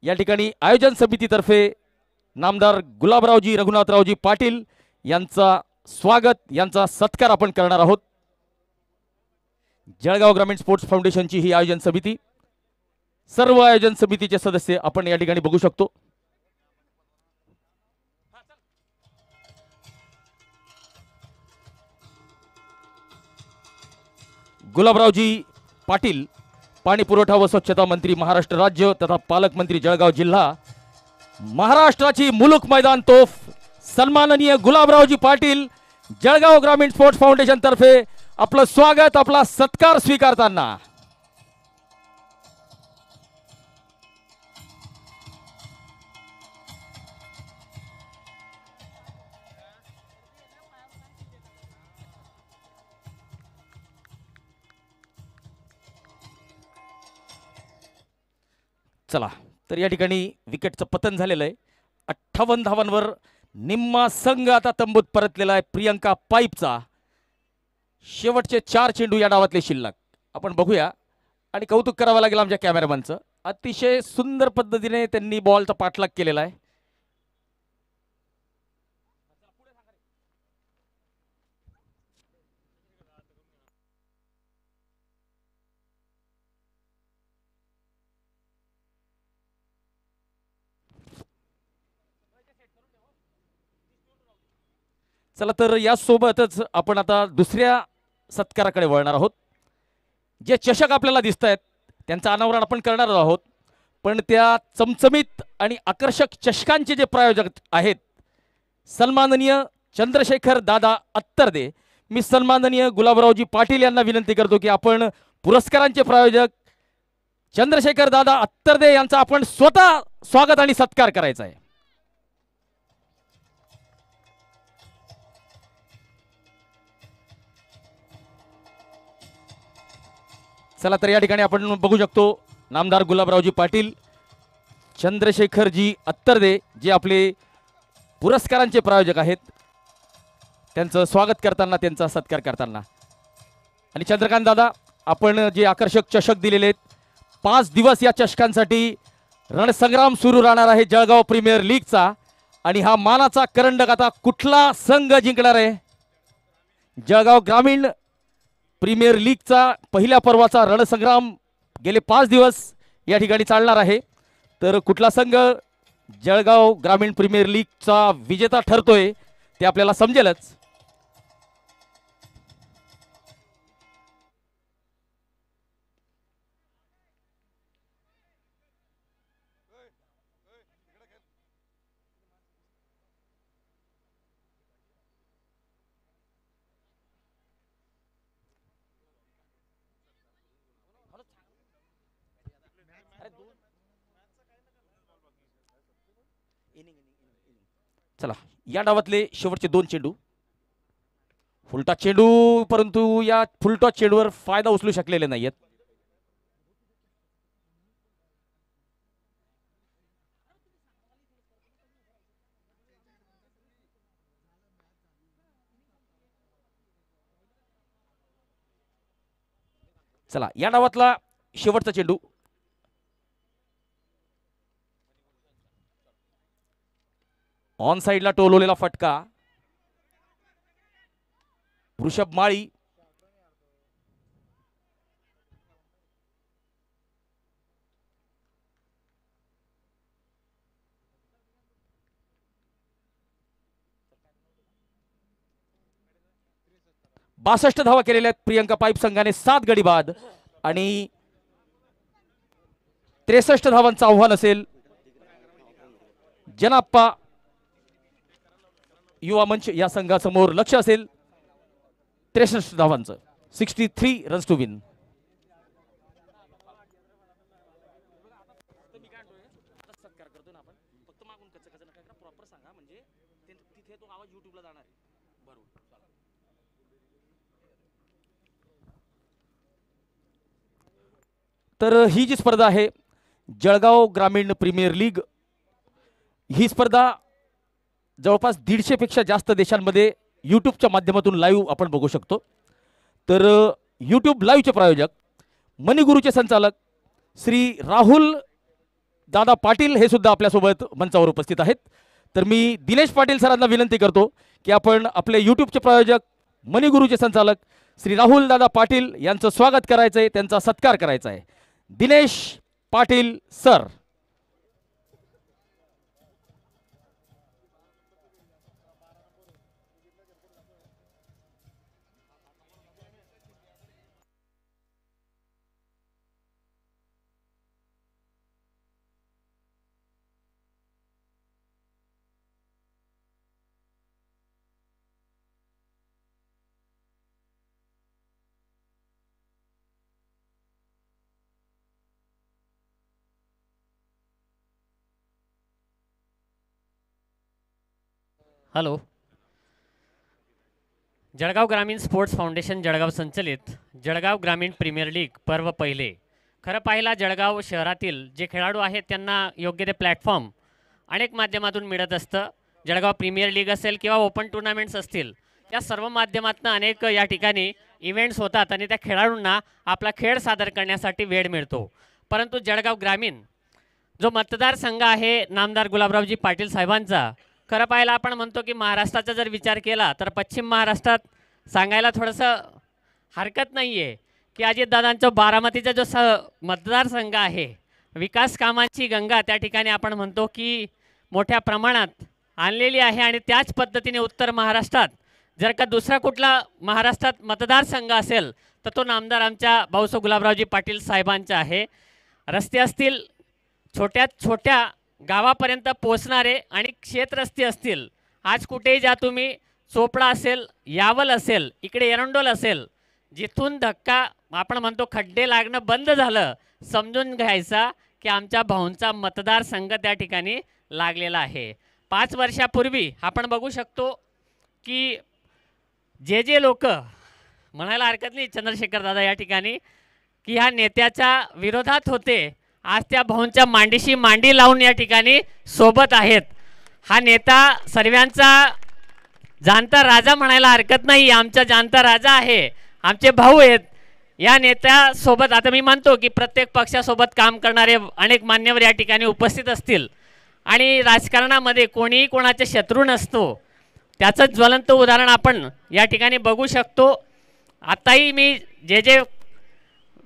या ठिकाणी आयोजन समितीतर्फे नामदार गुलाबरावजी रघुनाथरावजी पाटील यांचा स्वागत, यांचा सत्कार आपण करणार आहोत. जळगाव ग्रामीण स्पोर्ट्स फाउंडेशनची ही आयोजन समिती, सर्व आयोजन समितीचे सदस्य आपण या ठिकाणी बघू शकतो. गुलाबरावजी पाटील, पाणी पुरवठा व स्वच्छता मंत्री महाराष्ट्र राज्य तथा पालकमंत्री जळगाव जिल्हा, महाराष्ट्राची मुलूक मैदान तोफ सन्माननीय गुलाबरावजी पाटील, जळगाव ग्रामीण स्पोर्ट्स फाउंडेशन तर्फे आपलं स्वागत, आपला सत्कार स्वीकारताना. चला, तर या ठिकाणी विकेटचं पतन झालेलं आहे. 58 धावांवर निम्मा संघ आता तंबूत परतलेला आहे. प्रियंका पाईपचा शेवटचे 4 चेंडू या डावातले शिल्लक आपण बघूया आणि कौतुक करावं लागेल आमच्या कॅमेरामॅनचं. अतिशय सुंदर पद्धतीने त्यांनी बॉलचा पाठलाग केलेला आहे. चला, तर यासोबतच आपण आता दुसऱ्या सत्काराकडे वळणार आहोत. जे चषक आपल्याला दिसत आहेत त्यांचं अनावरण आपण करणार आहोत, पण त्या चमचमीत आणि आकर्षक चषकांचे जे प्रायोजक आहेत सन्माननीय चंद्रशेखर दादा अत्तरदे, मी सन्माननीय गुलाबरावजी पाटील यांना विनंती करतो की आपण पुरस्कारांचे प्रायोजक चंद्रशेखर दादा अत्तरदे यांचा आपण स्वतः स्वागत आणि सत्कार करायचा आहे. चला, तर या ठिकाणी आपण बघू शकतो नामदार गुलाबरावजी पाटील, चंद्रशेखरजी अत्तरदे जे आपले पुरस्कारांचे प्रायोजक आहेत, त्यांचं स्वागत करताना, त्यांचा सत्कार करताना. आणि चंद्रकांत दादा, आपण जे आकर्षक चषक दिलेले आहेत, 5 दिवस या चषकांसाठी रणसंग्राम सुरू राहणार आहे जळगाव प्रीमियर लीगचा. आणि हा मानाचा करंडक आता कुठला संघ जिंकणार आहे? जळगाव ग्रामीण प्रीमियर लीगचा पहिल्या पर्वाचा रणसंग्राम गेले 5 दिवस या ठिकाणी चालणार आहे. तर कुठला संघ जळगाव ग्रामीण प्रीमियर लीगचा विजेता ठरतोय ते आपल्याला समजेलच. चला, या डावातले शेवटचे 2 चेंडू, फुलटॉस चेंडू, परंतु या फुलटॉस चेंडूवर फायदा उचलू शकलेले नाहीयेत. चला या डावातला शेवटचा चेंडू. ऑन साइडला टोलवलेला फटका. वृषभ माळी बासष्ट धावा केलेल्या आहेत प्रियंका पाईप संघाने 7 गडी बाद आणि 63 धावांचं आव्हान असेल जनाप्पा युवा मंच या संघासमोर. लक्ष असेल 63 धावांचं. 63 रन्स टू विन. तर ही जी स्पर्धा आहे जळगाव ग्रामीण प्रीमियर लीग, ही स्पर्धा जवळपास 150 पेक्षा जास्त देशांमध्ये यूट्यूबच्या माध्यमातून लाईव्ह आपण बघू शकतो. तर यूट्यूब लाईव्हचे प्रायोजक मणिगुरूचे संचालक श्री राहुल दादा पाटील हे सुद्धा आपल्यासोबत मंचावर उपस्थित आहेत. तर मी दिनेश पाटील सरांना विनंती करतो की आपण आपले यूट्यूबचे प्रायोजक मणिगुरूचे संचालक श्री राहुल दादा पाटील यांचं स्वागत करायचं आहे, त्यांचा सत्कार करायचा आहे. दिनेश पाटील सर. हॅलो. जळगाव ग्रामीण स्पोर्ट्स फाउंडेशन जळगाव संचलित जळगाव ग्रामीण प्रीमियर लीग पर्व पहिले. खरं पाहिला जळगाव शहरातील जे खेळाडू आहेत त्यांना योग्य ते प्लॅटफॉर्म अनेक माध्यमातून मिळत असतं. जळगाव प्रीमियर लीग असेल किंवा ओपन टुर्नामेंट्स असतील, या सर्व माध्यमातून अनेक या ठिकाणी इव्हेंट्स होतात आणि त्या खेळाडूंना आपला खेळ सादर करण्यासाठी वेळ मिळतो. परंतु जळगाव ग्रामीण जो मतदारसंघ आहे नामदार गुलाबरावजी पाटील साहेबांचा, खरं पाहायला आपण म्हणतो की महाराष्ट्राचा जर विचार केला तर पश्चिम महाराष्ट्रात सांगायला थोडंसं हरकत नाही आहे की अजितदादांचा बारामतीचा जो मतदारसंघ आहे, विकास कामांची गंगा त्या ठिकाणी आपण म्हणतो की मोठ्या प्रमाणात आणलेली आहे. आणि त्याच पद्धतीने उत्तर महाराष्ट्रात जर का दुसरा कुठला महाराष्ट्रात मतदारसंघ असेल तर तो नामदार आमच्या भाऊसाहेब गुलाबरावजी पाटील साहेबांचा आहे. रस्ते असतील, छोट्यात छोट्या गावापर्यंत पोहोचणारे आणि क्षेत्रस्ती असतील, आज कुठेही जा तुम्ही, चोपडा असेल, यावल असेल, इकडे एरंडोल असेल, जिथून धक्का आपण म्हणतो खड्डे लागणं बंद झालं, समजून घ्यायचा की आमच्या भाऊंचा मतदारसंघ त्या ठिकाणी लागलेला आहे. 5 वर्षापूर्वी आपण बघू शकतो की जे लोक म्हणायला हरकत नाही चंद्रशेखर दादा या ठिकाणी की ह्या नेत्याच्या विरोधात होते, आज त्या भाऊंच्या मांडीशी मांडी लावून या ठिकाणी सोबत आहेत. हा नेता सर्वांचा जाणता राजा म्हणायला हरकत नाही, आमचा जाणता राजा आहे, आमचे भाऊ आहेत. या नेत्यासोबत आता मी मानतो की प्रत्येक पक्षासोबत काम करणारे अनेक मान्यवर या ठिकाणी उपस्थित असतील आणि राजकारणामध्ये कोणीही कोणाचे शत्रू नसतो. त्याचं ज्वलंत उदाहरण आपण या ठिकाणी बघू शकतो. आताही मी जे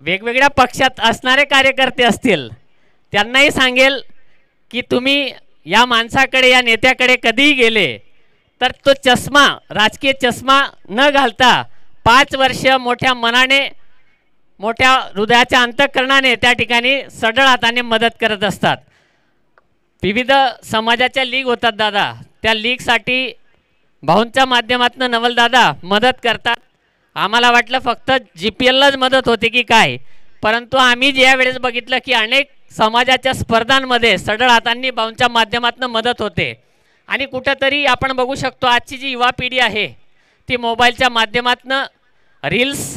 वेगवेगळ्या पक्षात असणारे कार्यकर्ते असतील त्यांनाही सांगेल की तुम्ही या माणसाकडे, या नेत्याकडे कधीही गेले तर तो चष्मा, राजकीय चष्मा न घालता 5 वर्ष मोठ्या मनाने, मोठ्या हृदयाच्या अंतःकरणाने त्या ठिकाणी सढळ हाताने मदत करत असतात. विविध समाजाच्या लीग होतात दादा, त्या लीगसाठी भाऊंच्या माध्यमातून नवलदादा मदत करतात. आम्हाला वाटलं फक्त GPLलाच मदत होते की काय, परंतु आम्ही ज्या वेळेस बघितलं की अनेक समाजाच्या स्पर्धांमध्ये सढळ हातांनी भाऊंच्या माध्यमातून मदत होते. आणि कुठंतरी आपण बघू शकतो आजची जी युवा पिढी आहे ती मोबाईलच्या माध्यमातून रील्स,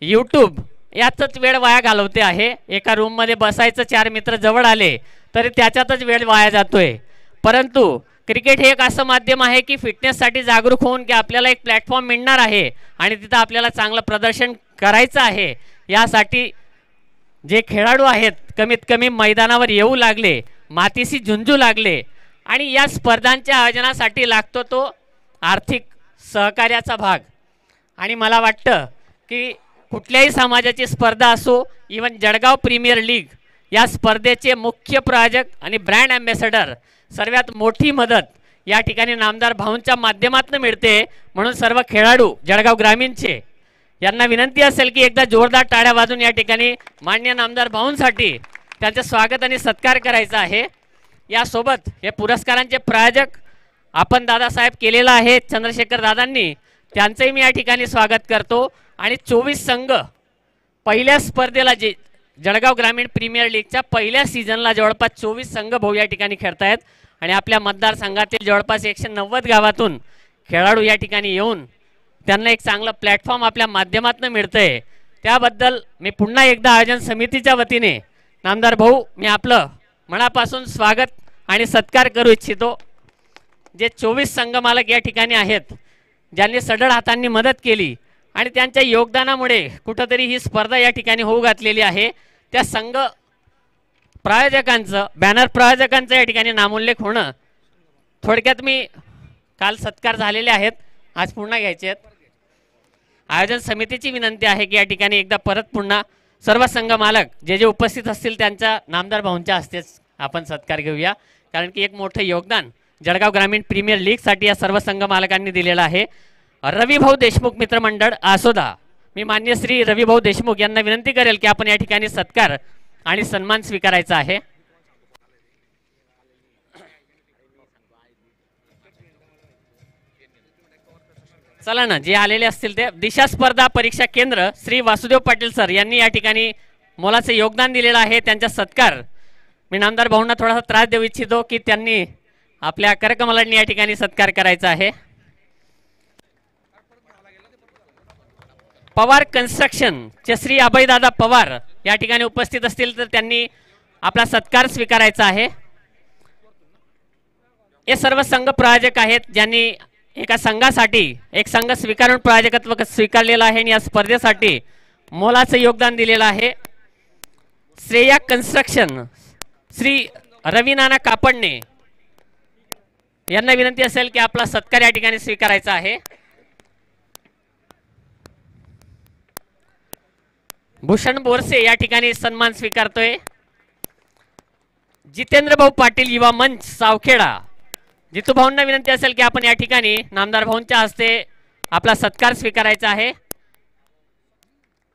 यूट्यूब यातच वेळ वाया घालवते आहे. एका रूममध्ये बसायचं, 4 मित्र जवळ आले तरी त्याच्यातच वेळ वाया जातोय. परंतु क्रिकेट हे एक असं माध्यम आहे की फिटनेससाठी जागरूक होऊन की आपल्याला एक प्लॅटफॉर्म मिळणार आहे आणि तिथं आपल्याला चांगलं प्रदर्शन करायचं आहे. यासाठी जे खेळाडू आहेत कमीत कमी मैदानावर येऊ लागले, मातीशी झुंजू लागले आणि या स्पर्धांच्या आयोजनासाठी लागतो तो आर्थिक सहकार्याचा भाग. आणि मला वाटतं की कुठल्याही समाजाची स्पर्धा असो, इवन जळगाव प्रीमियर लीग या स्पर्धेचे मुख्य प्रायोजक आणि ब्रँड ॲम्बॅसेडर सर्वात मोठी मदत या ठिकाणी नामदार भाऊंच्या माध्यमातून मिळते. म्हणून सर्व खेळाडू जळगाव ग्रामीणचे यांना विनंती असेल की एकदा जोरदार टाळ्या वाजून या ठिकाणी माननीय नामदार भाऊंसाठी त्यांचं स्वागत आणि सत्कार करायचा आहे. यासोबत हे पुरस्कारांचे प्रायोजक आपण दादासाहेब केलेला आहे चंद्रशेखर दादांनी, त्यांचंही मी या ठिकाणी स्वागत करतो. आणि 24 संघ पहिल्या स्पर्धेला जे जळगाव ग्रामीण प्रीमियर लीगच्या पहिल्या सीझनला जवळपास 24 संघ भाऊ या ठिकाणी खेळतायत आणि आपल्या मतदारसंघातील जवळपास 190 गावातून खेळाडू या ठिकाणी येऊन त्यांना एक चांगलं प्लॅटफॉर्म आपल्या माध्यमातून मिळतंय. त्याबद्दल मी पुन्हा एकदा आयोजन समितीच्या वतीने नामदार भाऊ मी आपलं मनापासून स्वागत आणि सत्कार करू इच्छितो. जे 24 संघ मालक या ठिकाणी आहेत, ज्यांनी सढळ हातांनी मदत केली आणि त्यांच्या योगदानामुळे कुठंतरी ही स्पर्धा या ठिकाणी होऊ घातलेली आहे, त्या संघ प्रायोजकांचं, बॅनर प्रायोजकांचं या ठिकाणी नामोल्लेख होणं. थोडक्यात मी काल सत्कार झालेले आहेत, आज पुन्हा घ्यायचे आहेत. आयोजन समितीची विनंती आहे की या ठिकाणी एकदा परत पुन्हा सर्व संघ मालक जे जे उपस्थित असतील त्यांच्या नामदार भाऊंच्या हस्तेच आपण सत्कार घेऊया. कारण की एक मोठं योगदान जळगाव ग्रामीण प्रीमियर लीगसाठी या सर्व संघ मालकांनी दिलेलं आहे. रविभाऊ देशमुख मित्रमंडळ आसोदा, मी मान्य श्री रविभाऊ देशमुख यांना विनंती करेल की आपण या ठिकाणी सत्कार आणि सन्मान स्वीकारायचा आहे. चला ना, जे आलेले असतील ते. दिशा स्पर्धा परीक्षा केंद्र श्री वासुदेव पाटील सर यांनी या ठिकाणी मोलाचे योगदान दिलेलं आहे, त्यांचा सत्कार मी नामदार भाऊंना थोडासा त्रास देऊ इच्छितो की त्यांनी आपल्या करकमलांनी या ठिकाणी सत्कार करायचा आहे. पवार कन्स्ट्रक्शन चे श्री अभयदादा पवार या ठिकाणी उपस्थित असतील तर त्यांनी आपला सत्कार स्वीकारायचा आहे. हे सर्व संघ प्रायोजक आहेत ज्यांनी एका संघासाठी एक संघ स्वीकारून प्रायोजकत्व स्वीकारलेलं आहे आणि या स्पर्धेसाठी मोलाचं योगदान दिलेलं आहे. श्रेया कन्स्ट्रक्शन श्री रविनाना कापडणे यांना विनंती असेल की आपला सत्कार या ठिकाणी स्वीकारायचा आहे. भूषण बोरसे या ठिकाणी सन्मान स्वीकारतोय. जितेंद्र भाऊ पाटील युवा मंच सावखेडा, जितू भाऊंना विनंती असेल की आपण या ठिकाणी नामदार भाऊंच्या हस्ते आपला सत्कार स्वीकारायचा आहे.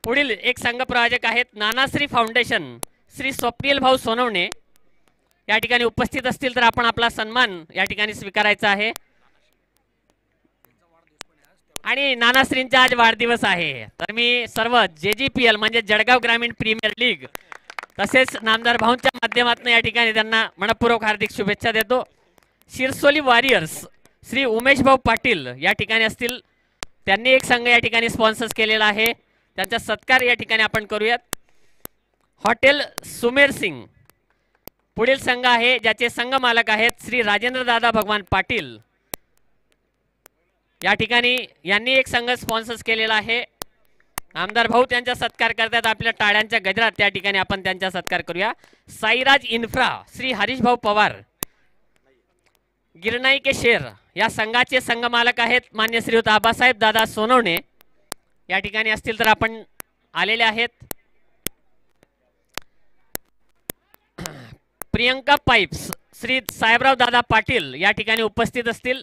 पुढील एक संघ प्रायोजक आहेत नानाश्री फाउंडेशन श्री स्वप्नील भाऊ सोनवणे या ठिकाणी उपस्थित असतील तर आपण आपला सन्मान या ठिकाणी स्वीकारायचा आहे. आणि नानाश्रींचा आज वाढदिवस आहे, तर मी सर्व JGPL म्हणजे जळगाव ग्रामीण प्रीमियर लीग तसेच नामदार भाऊंच्या माध्यमातून या ठिकाणी त्यांना मनपूर्वक हार्दिक शुभेच्छा देतो. शिरसोली वॉरियर्स श्री उमेश भाऊ पाटील या ठिकाणी असतील, त्यांनी एक संघ या ठिकाणी स्पॉन्सर केलेला आहे, त्यांचा सत्कार या ठिकाणी आपण करूयात. हॉटेल सुमेर सिंग पुढील संघ आहे ज्याचे संघ मालक आहेत श्री राजेंद्र दादा भगवान पाटील या ठिकाणी, यांनी एक संघ स्पॉन्सर केलेला आहे. आमदार भाऊ त्यांचा सत्कार करतात, आपल्या टाळ्यांच्या गजरात त्या ठिकाणी आपण त्यांचा सत्कार करूया. साईराज इन्फ्रा श्री हरीश भाऊ पवार गिरनाई के शेर या संघाचे संघ मालक आहेत मान्य श्रीयुत आबासाहेब दादा सोनवणे या ठिकाणी असतील तर आपण आलेले आहेत. प्रियंका पाइप्स श्री साहेबराव दादा पाटील या ठिकाणी उपस्थित असतील,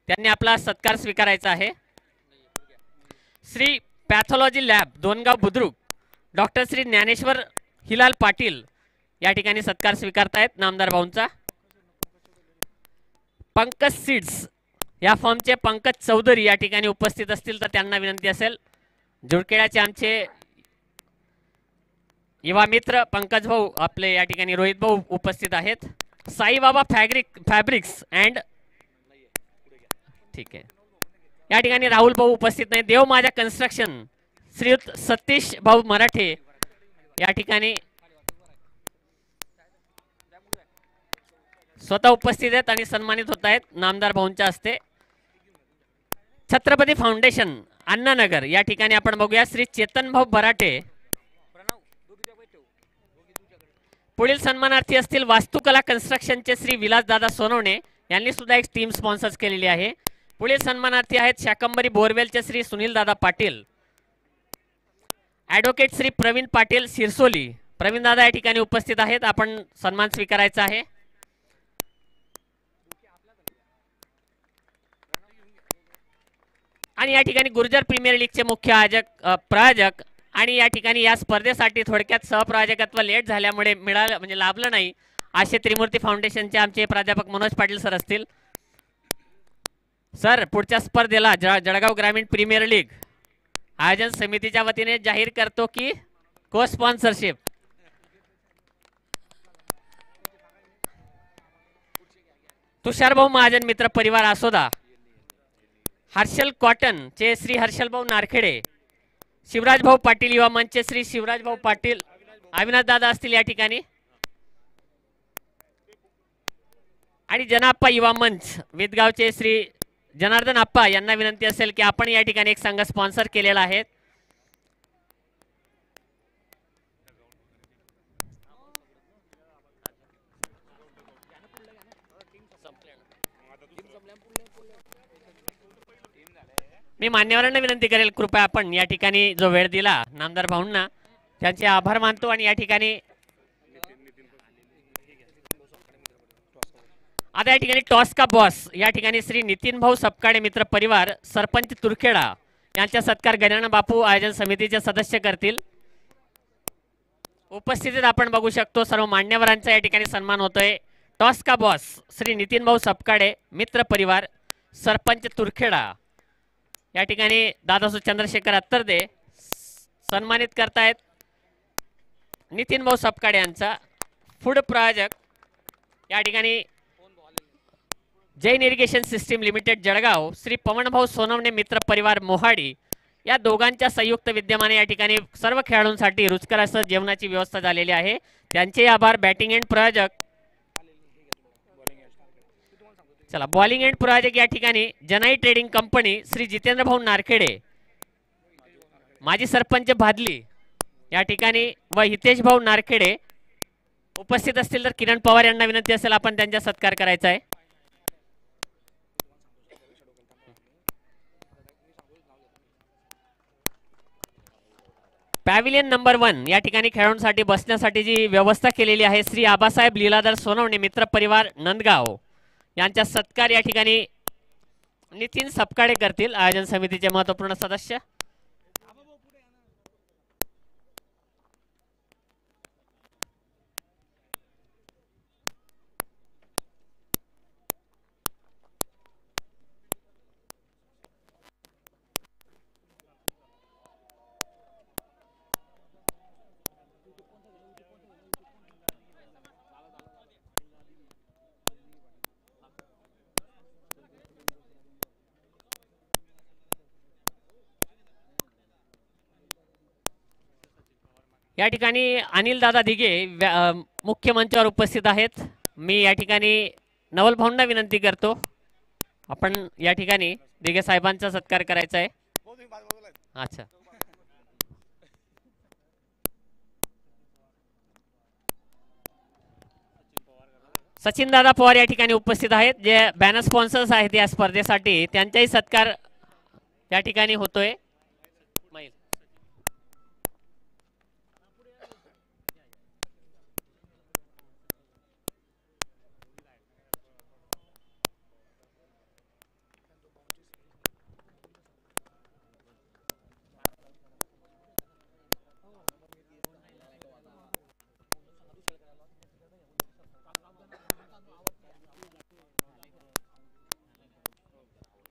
त्यांनी आपला सत्कार स्वीकारायचा आहे. Shri pathology lab Dongaon Budruk doctor Shri Dnyaneshwar Hilal Patil या ठिकाणी सत्कार स्वीकारतायत नामदार भाऊंचा. पंकज सीड्स या फॉर्मचे पंकज चौधरी या ठिकाणी उपस्थित असतील तर त्यांना विनंती असेल. जुळखेड्याचे आमचे युवा मित्र पंकज भाऊ आपले या ठिकाणी रोहित भाऊ उपस्थित आहेत. साईबाबा फॅब्रिक्स अँड ठीक आहे या ठिकाणी राहुल भाऊ उपस्थित नाही. देव माझ्या कन्स्ट्रक्शन श्रीयुत सतीश भाऊ मराठे या ठिकाणी स्वतः उपस्थित आहेत आणि सन्मानित होत आहेत नामदार भाऊंच्या हस्ते. छत्रपती फाउंडेशन अण्णानगर या ठिकाणी आपण बघूया श्री चेतन भाऊ बराटे पुढील सन्मानार्थी असतील वास्तुकला कन्स्ट्रक्शनचे श्री विलासदादा सोनवणे यांनी सुद्धा एक टीम स्पॉन्सर्स केलेली आहे. पुढील सन्मानार्थी आहेत शाकंबरी बोरवेलचे श्री सुनीलदादा पाटील, ॲडव्होकेट श्री प्रवीण पाटील सिरसोली. प्रवीण दादा या ठिकाणी उपस्थित आहेत, आपण सन्मान स्वीकारायचा आहे. आणि या ठिकाणी गुर्जर प्रीमियर लीगचे मुख्य प्रायोजक आणि या ठिकाणी या स्पर्धेसाठी थोडक्यात सहप्रायोजकत्व लेट झाल्यामुळे मिळालं म्हणजे लाभलं नाही असे त्रिमूर्ती फाउंडेशनचे आमचे प्राध्यापक मनोज पाटील सर असतील. सर, पुढच्या स्पर्धेला जळगाव ग्रामीण प्रीमियर लीग आयोजन समितीच्या वतीने जाहीर करतो की को स्पॉन्सरशिप. तुषारभाऊ महाजन मित्र परिवार आसोदा, हर्षल कॉटन चे श्री हर्षलभाऊ नारखेडे, शिवराजभाऊ पाटील युवा मंचचे श्री शिवराजभाऊ पाटील, अविनाश दादा असतील या ठिकाणी. आणि जनाप्पा युवा मंच विदगावचे श्री जनार्दन आप्पा यांना विनंती असेल की आपण या ठिकाणी एक संघ स्पॉन्सर केलेला आहे. मी मान्यवरांना विनंती करेल कृपया आपण या ठिकाणी जो वेळ दिला नामदार भाऊंना त्यांचे आभार मानतो. आणि या ठिकाणी आता या ठिकाणी टॉस का बॉस या ठिकाणी श्री नितीन भाऊ सपकाळे मित्र परिवार सरपंच तुरखेडा यांचा सत्कार गजानन बापू आयोजन समितीचे सदस्य करतील. उपस्थितीत आपण बघू शकतो सर्व मान्यवरांचा या ठिकाणी सन्मान होतोय. टॉस का बॉस श्री नितीन भाऊ सपकाळे मित्र परिवार सरपंच तुरखेडा या ठिकाणी दादासू चंद्रशेखर अत्तरदे सन्मानित करतायत. नितीन भाऊ सपकाळे यांचा फूड प्रायोजक या ठिकाणी Jain irrigation system limited Jalgaon Shri Pavanbhau Sonawane मित्र परिवार मोहाडी या दोघांच्या संयुक्त विद्यमाने या ठिकाणी सर्व खेळाडूंसाठी रुचकर असं जेवणाची व्यवस्था झालेली आहे. त्यांचे आभार. बॅटिंग एंड प्रायोजक चला बॉलिंग एंड प्रायोजक या ठिकाणी जनाई ट्रेडिंग कंपनी श्री जितेंद्र भाऊ नारखेडे माजी सरपंच भादली या ठिकाणी व हितेश भाऊ नारखेडे उपस्थित असतील तर किरण पवार यांना विनंती असेल आपण त्यांचा सत्कार करायचा आहे. पॅव्हिलियन नंबर 1 या ठिकाणी खेळाडूंसाठी बसण्यासाठी जी व्यवस्था केलेली आहे श्री आबासाहेब लीलाधर सोनवणे मित्र परिवार नंदगाव यांचा सत्कार या ठिकाणी नितीन सपकाळे करतील आयोजन समितीचे महत्वपूर्ण सदस्य. या ठिकाणी अनिल दादा दिघे मुख्य मंचावर उपस्थित आहेत. मी या ठिकाणी नवल भाऊंना विनंती करतो आपण या ठिकाणी दिघे साहेबांचा सत्कार करायचा आहे. अच्छा, सचिन दादा पवार या ठिकाणी उपस्थित आहेत जे बॅनर स्पॉन्सर्स आहेत या स्पर्धेसाठी. त्यांचाही सत्कार या ठिकाणी होतोय.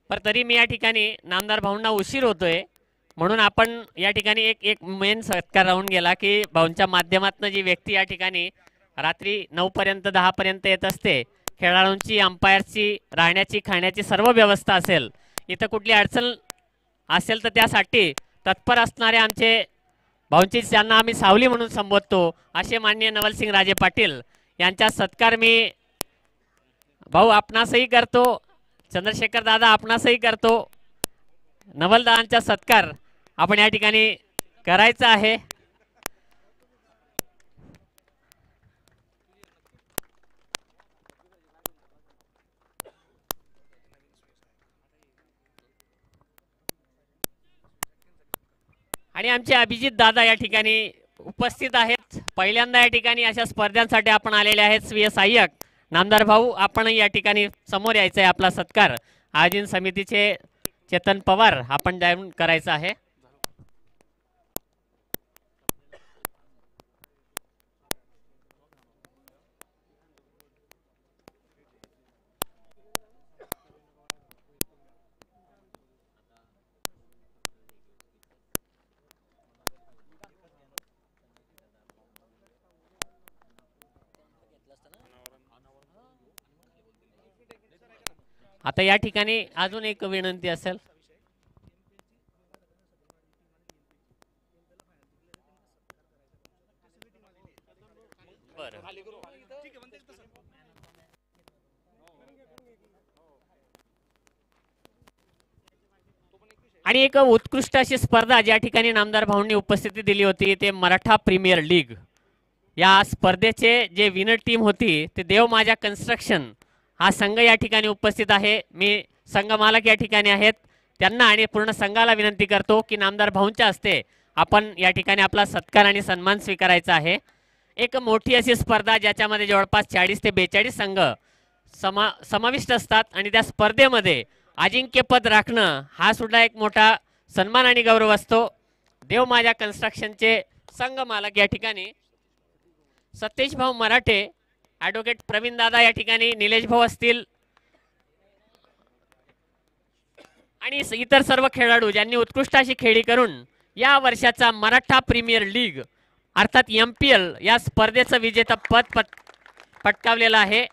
पर तरी मी या ठिकाणी नामदार भाऊंना उशीर होतोय म्हणून आपण या ठिकाणी एक मेन सत्कार राहून गेला की भाऊंच्या माध्यमातून जी व्यक्ती या ठिकाणी रात्री 9 पर्यंत 10 पर्यंत येत असते, खेळाडूंची अंपायरची राहण्याची खाण्याची सर्व व्यवस्था असेल, इथं कुठली अडचण असेल तर त्यासाठी तत्पर असणारे आमचे भाऊंची ज्यांना आम्ही सावली म्हणून संबोधतो असे माननीय नवलसिंग राजे पाटील यांचा सत्कार मी भाऊ आपणासही करतो. चंद्रशेखर दादा आपणासही करतो. नवलदादांचा सत्कार आपण या ठिकाणी करायचा आहे. आणि आमचे अभिजित दादा या ठिकाणी उपस्थित आहेत। पहिल्यांदा या ठिकाणी अशा स्पर्धांसाठी आपण आलेले आहेत। स्वीय सहाय्यक नामदार भाऊ, आपण या ठिकाणी समोर यायचं आहे। आपला सत्कार आयोजन समितीचे चेतन पवार आपण जाऊन करायचा आहे। आता या ठिकाणी अजून एक विनंती असेल। आणि एक उत्कृष्ट अशी स्पर्धा ज्या ठिकाणी नामदार भाऊंनी उपस्थिती दिली होती ते मराठा प्रीमियर लीग। या स्पर्धेचे जे विनर टीम होती ते देव माझ्या कन्स्ट्रक्शन हा संघ या ठिकाणी उपस्थित आहे। मी संघ मालक या ठिकाणी आहेत, त्यांना आणि पूर्ण संघाला विनंती करतो की नामदार भाऊंच्या हस्ते आपण या ठिकाणी आपला सत्कार आणि सन्मान स्वीकारायचा आहे। एक मोठी अशी स्पर्धा ज्याच्यामध्ये जवळपास 40 ते 42 संघ समाविष्ट असतात आणि त्या स्पर्धेमध्ये अजिंक्यपद राखणं हा सुद्धा एक मोठा सन्मान आणि गौरव असतो। देव माझ्या कन्स्ट्रक्शनचे संघ मालक या ठिकाणी सतीश भाऊ मराठे, ॲडव्होकेट प्रवीण दादा या ठिकाणी, निलेश भाऊ असतील आणि इतर सर्व खेळाडू ज्यांनी उत्कृष्ट अशी खेळी करून या वर्षाचा मराठा प्रीमियर लीग अर्थात MPL या स्पर्धेचं विजेतेपद पटकावलेलं आहे।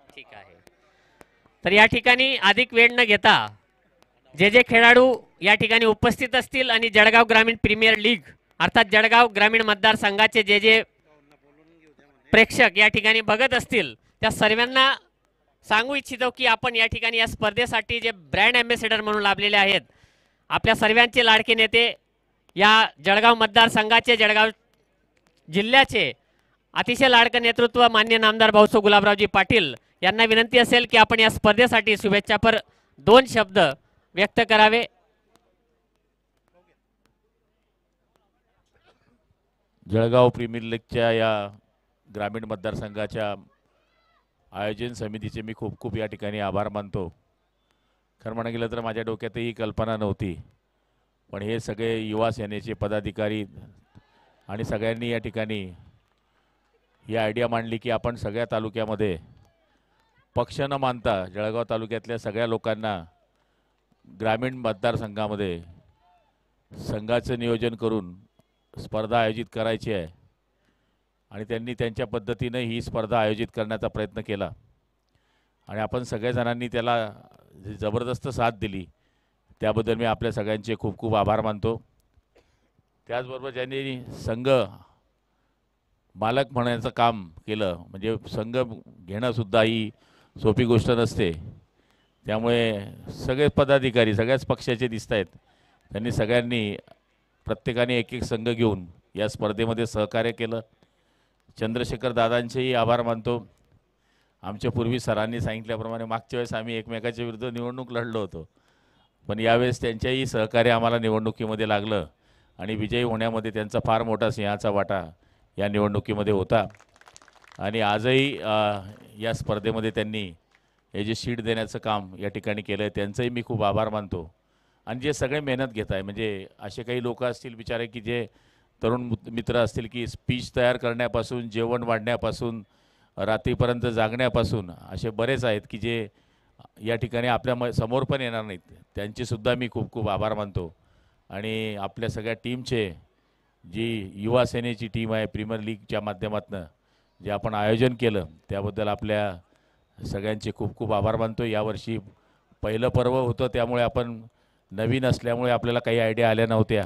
ठीक आहे, तर या ठिकाणी अधिक वेळ न घेता जे खेळाडू या ठिकाणी उपस्थित असतील आणि जळगाव ग्रामीण प्रीमियर लीग अर्थात जळगाव ग्रामीण मतदारसंघाचे जे प्रेक्षक या ठिकाणी बघत असतील त्या सर्वांना सांगू इच्छितो की आपण या ठिकाणी या स्पर्धेसाठी जे ब्रँड ॲम्बॅसेडर म्हणून लाभलेले आहेत आपल्या सर्वांचे लाडके नेते, या जळगाव मतदारसंघाचे, जळगाव जिल्ह्याचे अतिशय लाडकं नेतृत्व मान्य नामदार भाऊसो गुलाबरावजी पाटील यांना विनंती असेल की आपण या स्पर्धेसाठी शुभेच्छापर 2 शब्द व्यक्त करावे। जळगाव प्रीमियर लीगच्या या ग्रामीण मतदारसंघाच्या आयोजन समितीचे मी खूप खूप या ठिकाणी आभार मानतो। खरं म्हणा गेलं तर माझ्या डोक्यातही कल्पना नव्हती, पण हे सगळे युवा सेनेचे पदाधिकारी आणि सगळ्यांनी या ठिकाणी ही आयडिया मांडली की आपण सगळ्या तालुक्यामध्ये पक्ष न मानता जळगाव तालुक्यातल्या सगळ्या लोकांना ग्रामीण मतदारसंघामध्ये संघाचं नियोजन करून स्पर्धा आयोजित करायची आहे आणि त्यांनी त्यांच्या पद्धतीने ही स्पर्धा आयोजित करण्याचा प्रयत्न केला आणि आपण सगळ्या त्याला जबरदस्त साथ दिली, त्याबद्दल मी आपल्या सगळ्यांचे खूप खूप आभार मानतो। त्याचबरोबर ज्यांनी संघ मालक म्हणण्याचं काम केलं, म्हणजे संघ घेणंसुद्धा ही सोपी गोष्ट नसते, त्यामुळे सगळे पदाधिकारी सगळ्याच पक्षाचे दिसत आहेत, त्यांनी सगळ्यांनी प्रत्येकाने एक एक संघ घेऊन या स्पर्धेमध्ये सहकार्य केलं। चंद्रशेखर दादांचेही आभार मानतो। आमच्या पूर्वी सरांनी सांगितल्याप्रमाणे मागच्या वेळेस आम्ही एकमेकाच्या विरुद्ध निवडणूक लढलो होतो, पण यावेळेस त्यांच्याही सहकार्य आम्हाला निवडणुकीमध्ये लागलं आणि विजयी होण्यामध्ये त्यांचा फार मोठा सिंहाचा वाटा या निवडणुकीमध्ये होता आणि आजही या स्पर्धेमध्ये त्यांनी हे जे शीट देण्याचं काम या ठिकाणी केलं आहे त्यांचंही मी खूप आभार मानतो। आणि जे सगळे मेहनत घेत आहे, म्हणजे असे काही लोक असतील बिचारे की जे तरुण मित्र असतील की स्पीच तयार करण्यापासून जेवण वाढण्यापासून रात्रीपर्यंत जागण्यापासून असे बरेच आहेत की जे या ठिकाणी आपल्या समोर पण येणार नाहीत, त्यांचेसुद्धा मी खूप खूप आभार मानतो। आणि आपल्या सगळ्या टीमचे जी युवा सेनेची टीम आहे प्रीमियर लीगच्या माध्यमातून जे आपण आयोजन केलं त्याबद्दल आपल्या सगळ्यांचे खूप खूप आभार मानतो। यावर्षी पहिलं पर्व होतं त्यामुळे आपण नवीन असल्यामुळे आपल्याला काही आयडिया आल्या नव्हत्या,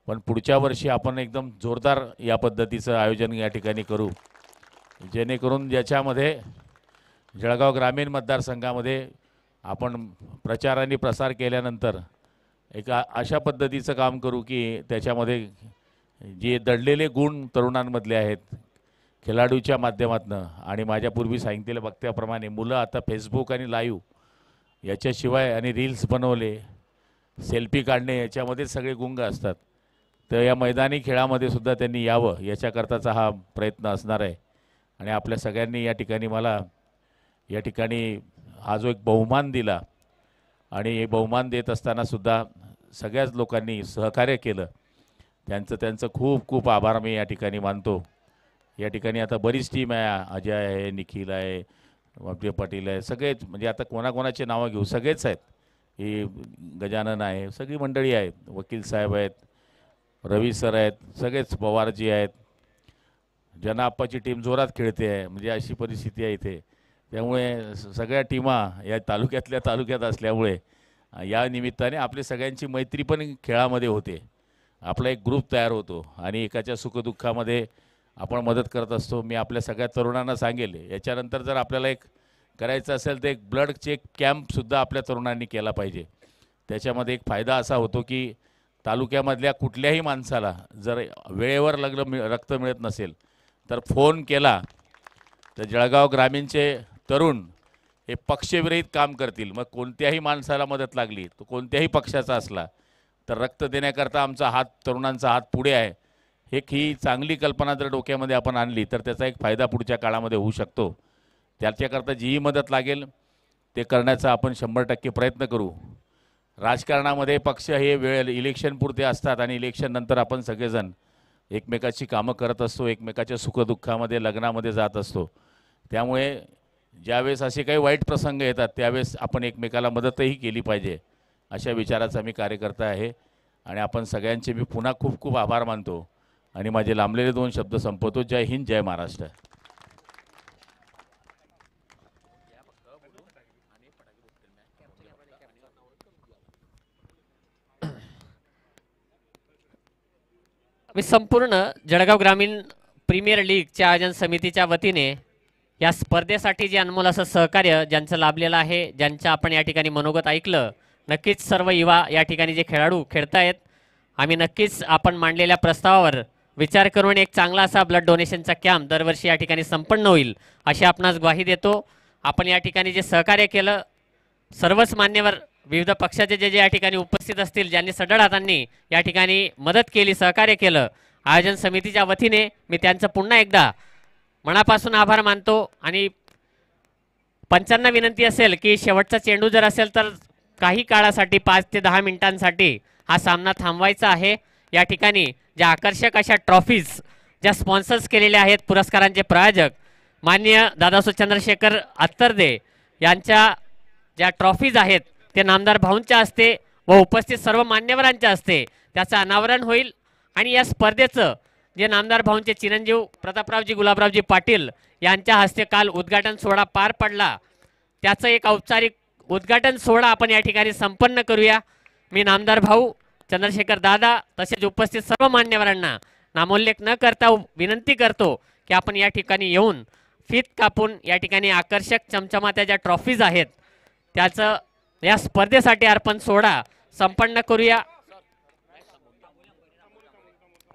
पण पुढच्या वर्षी आपण एकदम जोरदार या पद्धतीचं आयोजन या ठिकाणी करू, जेणेकरून ज्याच्यामध्ये जळगाव ग्रामीण मतदारसंघामध्ये आपण प्रचार आणि प्रसार केल्यानंतर एक अशा पद्धतीचं काम करू की त्याच्यामध्ये जे दडलेले गुण तरुणांमधले आहेत खेळाडूच्या माध्यमातून, आणि माझ्यापूर्वी सांगितलेल्या वक्त्याप्रमाणे मुलं आता फेसबुक आणि लाईव्ह याच्याशिवाय आणि रील्स बनवले, सेल्फी काढणे याच्यामध्ये सगळे गुंग असतात. तर या मैदानी खेळामध्ये सुद्धा त्यांनी यावं याच्याकरताचा हा प्रयत्न असणार आहे. आणि आपल्या सगळ्यांनी या ठिकाणी मला या ठिकाणी हा जो एक बहुमान दिला, आणि हे बहुमान देत असतानासुद्धा सगळ्याच लोकांनी सहकार्य केलं, त्यांचं खूप खूप आभार मी या ठिकाणी मानतो. या ठिकाणी आता बरीच टीम आहे, अजय आहे, निखिल आहे, वापटे पाटील आहे, सगळेच म्हणजे आता कोणाकोणाचे नावं घेऊ, सगळेच आहेत. ही गजानन आहे, सगळी मंडळी आहेत, वकील साहेब आहेत, रवी सर आहेत, सगळेच पवारजी आहेत, जनाप्पाची टीम जोरात खेळते आहे. म्हणजे अशी परिस्थिती आहे इथे. त्यामुळे सगळ्या टीमा या तालुक्यात असल्यामुळे या निमित्ताने आपली सगळ्यांची मैत्री पण खेळामध्ये होते. आपला एक ग्रुप तयार होतो आणि एकाच्या सुखदुःखामध्ये आपण मदत करत असतो. मी आपल्या सगळ्या तरुणांना सांगेल, याच्यानंतर जर आपल्याला एक करायचं असेल तर एक ब्लड चेक कॅम्पसुद्धा आपल्या तरुणांनी केला पाहिजे. त्याच्यामध्ये एक फायदा असा होतो की तालुक्यामधल्या कुठल्याही माणसाला जर वेळेवर रक्त मिळत नसेल तर फोन केला तर जळगाव ग्रामीणचे तरुण हे पक्षविरहित काम करतील. मग कोणत्याही माणसाला मदत लागली, तो कोणत्याही पक्षाचा असला, तर रक्त देण्याकरता आमचा हात, तरुणांचा हात पुढे आहे. ही चांगली कल्पना जर डोक्यामध्ये आपण आणली तर त्याचा एक फायदा पुढच्या काळामध्ये होऊ शकतो. त्याच्याकरता जीही मदत लागेल ते करण्याचा आपण 100% प्रयत्न करू. राजकारणामध्ये पक्ष हे वेळ इलेक्शन पुरते असतात आणि इलेक्शन नंतर आपण सगळेजण एकमेकाची कामं करत असतो, एकमेकाच्या सुखदुःखामध्ये, लग्नामध्ये जात असतो. त्यामुळे ज्यावेळेस असे काही वाईट प्रसंग येतात त्यावेळेस आपण एकमेकाला मदतही केली पाहिजे, अशा विचाराचा मी कार्यकर्ता आहे. आणि आपण सगळ्यांचे मी पुन्हा खूप खूप आभार मानतो आणि माझे लांबलेले 2 शब्द संपवतो. जय हिंद, जय महाराष्ट्र. मी संपूर्ण जळगाव ग्रामीण प्रीमियर लीगच्या आयोजन समितीच्या वतीने या स्पर्धेसाठी जे अनमोल असं सहकार्य ज्यांचं लाभलेलं आहे, ज्यांचं आपण या ठिकाणी मनोगत ऐकलं, नक्कीच सर्व युवा या ठिकाणी जे खेळाडू खेळतायत, आम्ही नक्कीच आपण मांडलेल्या प्रस्तावावर विचार करून एक चांगला असा ब्लड डोनेशनचा कॅम्प दरवर्षी या ठिकाणी संपन्न होईल अशी आपणास ग्वाही देतो. आपण या ठिकाणी जे सहकार्य केलं, सर्वच मान्यवर विविध पक्षाचे जे या ठिकाणी उपस्थित असतील, ज्यांनी सढळ हातांनी या ठिकाणी मदत केली, सहकार्य केलं, आयोजन समितीच्या वतीने मी त्यांचं पुन्हा एकदा मनापासून आभार मानतो. आणि पंचांना विनंती असेल की शेवटचा चेंडू जर असेल तर काही काळासाठी 5 ते 10 मिनिटांसाठी हा सामना थांबवायचा आहे. या ठिकाणी ज्या आकर्षक अशा ट्रॉफीज ज्या स्पॉन्सर्स केलेल्या आहेत, पुरस्कारांचे प्रायोजक माननीय दादासाहेब चंद्रशेखर अत्तरदे यांच्या ज्या ट्रॉफीज आहेत ते नामदार भाऊंच्या हस्ते व उपस्थित सर्व मान्यवरांच्या हस्ते त्याचं अनावरण होईल. आणि या स्पर्धेचं जे नामदार भाऊंचे चिरंजीव प्रतापरावजी गुलाबरावजी पाटील यांच्या हस्ते काल उद्घाटन सोहळा पार पडला, त्याचं एक औपचारिक उद्घाटन सोहळा आपण या ठिकाणी संपन्न करूया. मी नामदार भाऊ, चंद्रशेखर दादा तसेच उपस्थित सर्व मान्यवरांना नामोल्लेख न करता विनंती करतो की आपण या ठिकाणी येऊन फीत कापून या ठिकाणी आकर्षक चमचमात्या ज्या ट्रॉफीज आहेत त्याचं या स्पर्धेसाठी अर्पण सोहळा संपन्न करूया.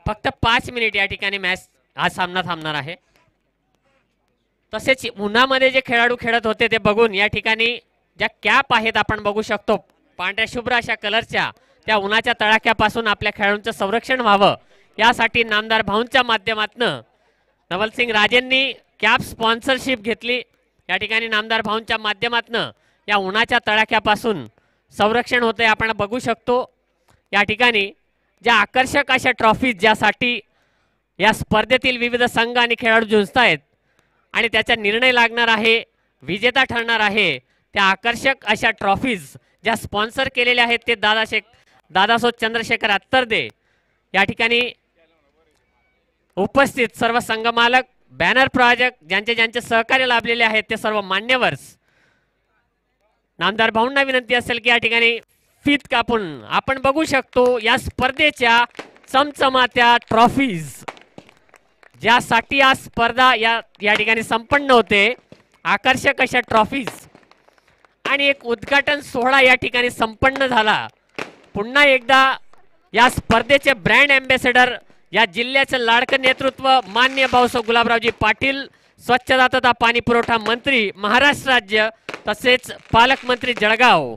फक्त 5 मिनिट या ठिकाणी मॅच हा सामना थांबणार आहे. तसेच उन्हामध्ये जे खेळाडू खेळत होते ते बघून या ठिकाणी ज्या कॅप आहेत आपण बघू शकतो, पांढऱ्या शुभ्र अशा कलरच्या, त्या उन्हाच्या तडाख्यापासून आपल्या खेळाडूंचं संरक्षण व्हावं यासाठी नामदार भाऊंच्या माध्यमातून नवलसिंग राजेंनी कॅप स्पॉन्सरशिप घेतली. या ठिकाणी नामदार भाऊंच्या माध्यमातून या उन्हाच्या तडाख्यापासून संरक्षण होते आपण बघू शकतो. या ठिकाणी ज्या आकर्षक अशा ट्रॉफीज ज्यासाठी या स्पर्धेतील विविध संघ आणि खेळाडू झुंजतायत आणि त्याचा निर्णय लागणार आहे, विजेता ठरणार आहे, त्या आकर्षक अशा ट्रॉफीज ज्या स्पॉन्सर केलेल्या आहेत ते दादासाहेब चंद्रशेखर अत्तरदे या ठिकाणी उपस्थित सर्व संघ मालक, बॅनर प्रायोजक, ज्यांचे सहकार्य लाभलेले आहेत ते सर्व मान्यवर्स. नामदार भाऊंना विनंती असेल की या ठिकाणी फीत कापून आपण बघू शकतो या स्पर्धेच्या चमचमात्या ट्रॉफीज ज्यासाठी या स्पर्धा या ठिकाणी संपन्न होते, आकर्षक अशा ट्रॉफीज आणि एक उद्घाटन सोहळा या ठिकाणी संपन्न झाला. पुन्हा एकदा या स्पर्धेचे ब्रँड अँबॅसेडर, या जिल्ह्याचं लाडकं नेतृत्व मान्य भाऊसाहेब गुलाबरावजी पाटील, स्वच्छता तथा पाणी पुरवठा मंत्री महाराष्ट्र राज्य तसेच पालकमंत्री जळगाव.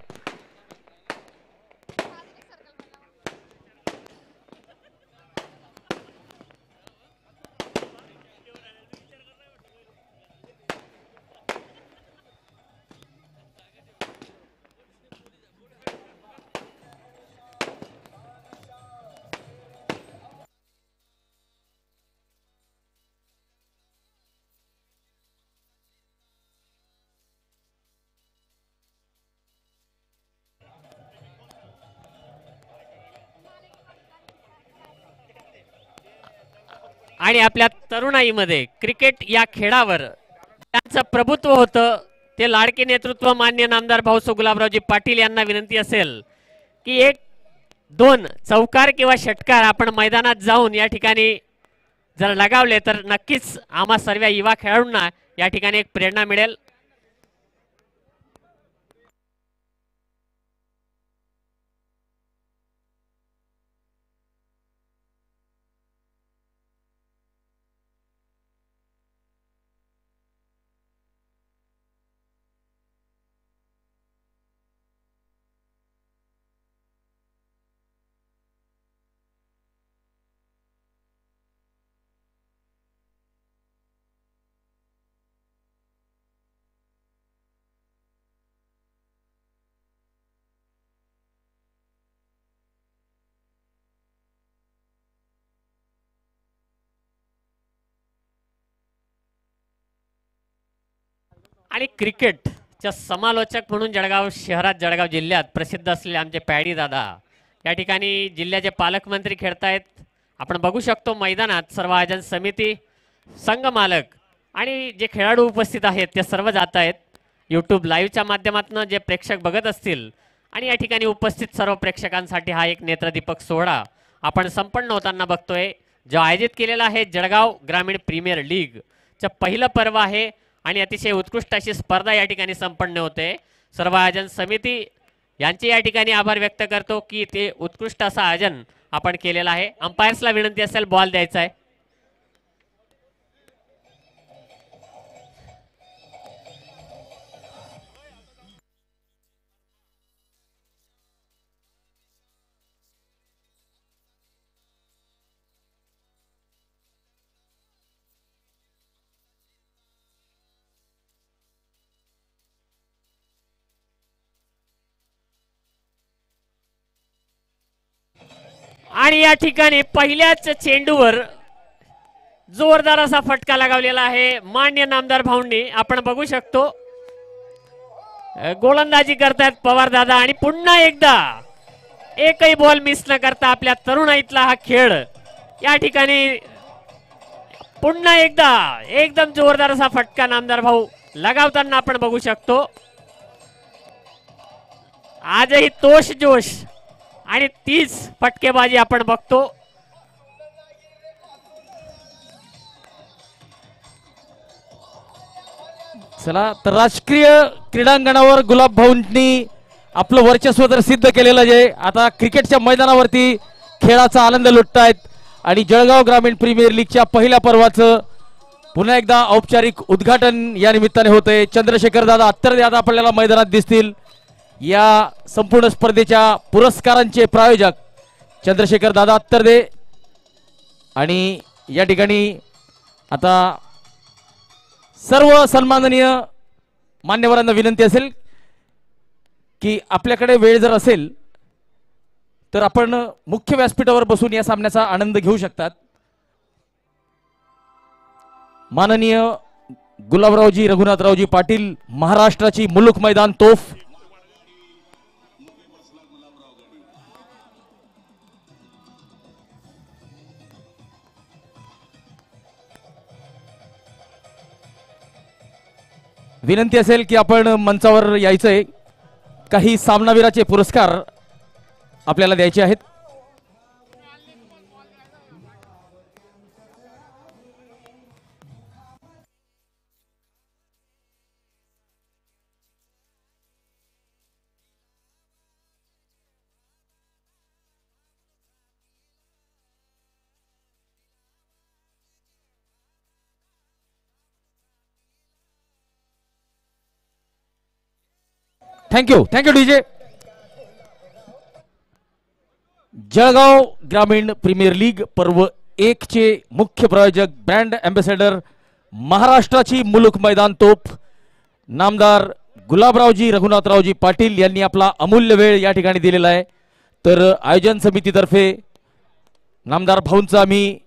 आणि आपल्या तरुणाईमध्ये क्रिकेट या खेळावर त्यांचं प्रभुत्व होतं ते लाडके नेतृत्व मान्य नामदार भाऊसाहेब गुलाबरावजी पाटील यांना विनंती असेल की 1-2 चौकार किंवा षटकार आपण मैदानात जाऊन या ठिकाणी जर लगावले तर नक्कीच आम्हा सर्व युवा खेळाडूंना या ठिकाणी एक प्रेरणा मिळेल. आणि क्रिकेटच्या समालोचक म्हणून जळगाव शहरात जळगाव जिल्ह्यात प्रसिद्ध असलेले आमचे पॅडी दादा या ठिकाणी जिल्ह्याचे पालकमंत्री खेळतायत. आपण बघू शकतो मैदानात सर्व आयोजन समिती, संघ मालक आणि जे खेळाडू उपस्थित आहेत ते सर्व जात आहेत. यूट्यूब लाईव्हच्या माध्यमातून जे प्रेक्षक बघत असतील आणि या ठिकाणी उपस्थित सर्व प्रेक्षकांसाठी हा एक नेत्रदीपक सोहळा आपण संपन्न होताना बघतोय, जो आयोजित केलेला आहे जळगाव ग्रामीण प्रीमियर लीगचं पहिलं पर्व आहे आणि अतिशय उत्कृष्ट अशी स्पर्धा या ठिकाणी संपन्न होते. सर्व आयोजन समिती यांचे या ठिकाणी आभार व्यक्त करतो की ते उत्कृष्ट असं आयोजन आपण केलेलं आहे. अंपायर्सला विनंती असेल बॉल द्यायचा आहे. आणि या ठिकाणी पहिल्याच चेंडूवर जोरदार असा फटका लगावलेला आहे मान्य नामदार भाऊंनी. आपण बघू शकतो गोलंदाजी करतायत पवार दादा आणि पुन्हा एकदा एकही बॉल मिस न करता आपल्या तरुणाईतला हा खेळ या ठिकाणी पुन्हा एकदा एकदम जोरदार असा फटका नामदार भाऊ लगावताना आपण बघू शकतो. आजही तोष जोश आणि तीच फटकेबाजी आपण बघतो. चला तर राष्ट्रीय क्रीडांगणावर गुलाब भाऊंनी आपलं वर्चस्व तर सिद्ध केलेलं आहे. आता क्रिकेटच्या मैदानावरती खेळाचा आनंद लुटतायत आणि जळगाव ग्रामीण प्रीमियर लीगच्या पहिल्या पर्वाचं पुन्हा एकदा औपचारिक उद्घाटन या निमित्ताने होतंय. चंद्रशेखर दादा अत्तरदे आता आपल्याला मैदानात दिसतील. या संपूर्ण स्पर्धेच्या पुरस्कारांचे प्रायोजक चंद्रशेखर दादा अत्तरदे. आणि या ठिकाणी आता सर्व सन्माननीय मान्यवरांना विनंती असेल की आपल्याकडे वेळ जर असेल तर आपण मुख्य व्यासपीठावर बसून या सामन्याचा आनंद घेऊ शकतात. माननीय गुलाबरावजी रघुनाथरावजी पाटील, महाराष्ट्राची मुलुक मैदान तोफ, विनंती असेल की आपण मंचावर यायचंय. काही सामनावीराचे पुरस्कार आपल्याला द्यायचे आहेत. Thank you DJ. जळगाव ग्रामीण प्रीमियर लीग पर्व 1 चे मुख्य प्रायोजक ब्रँड अँबॅसेडर महाराष्ट्राची मुलुक मैदान तोप नामदार गुलाबरावजी रघुनाथरावजी पाटील यांनी आपला अमूल्य वेळ या ठिकाणी दिलेला आहे. तर आयोजन समितीतर्फे नामदार भाऊंचा आम्ही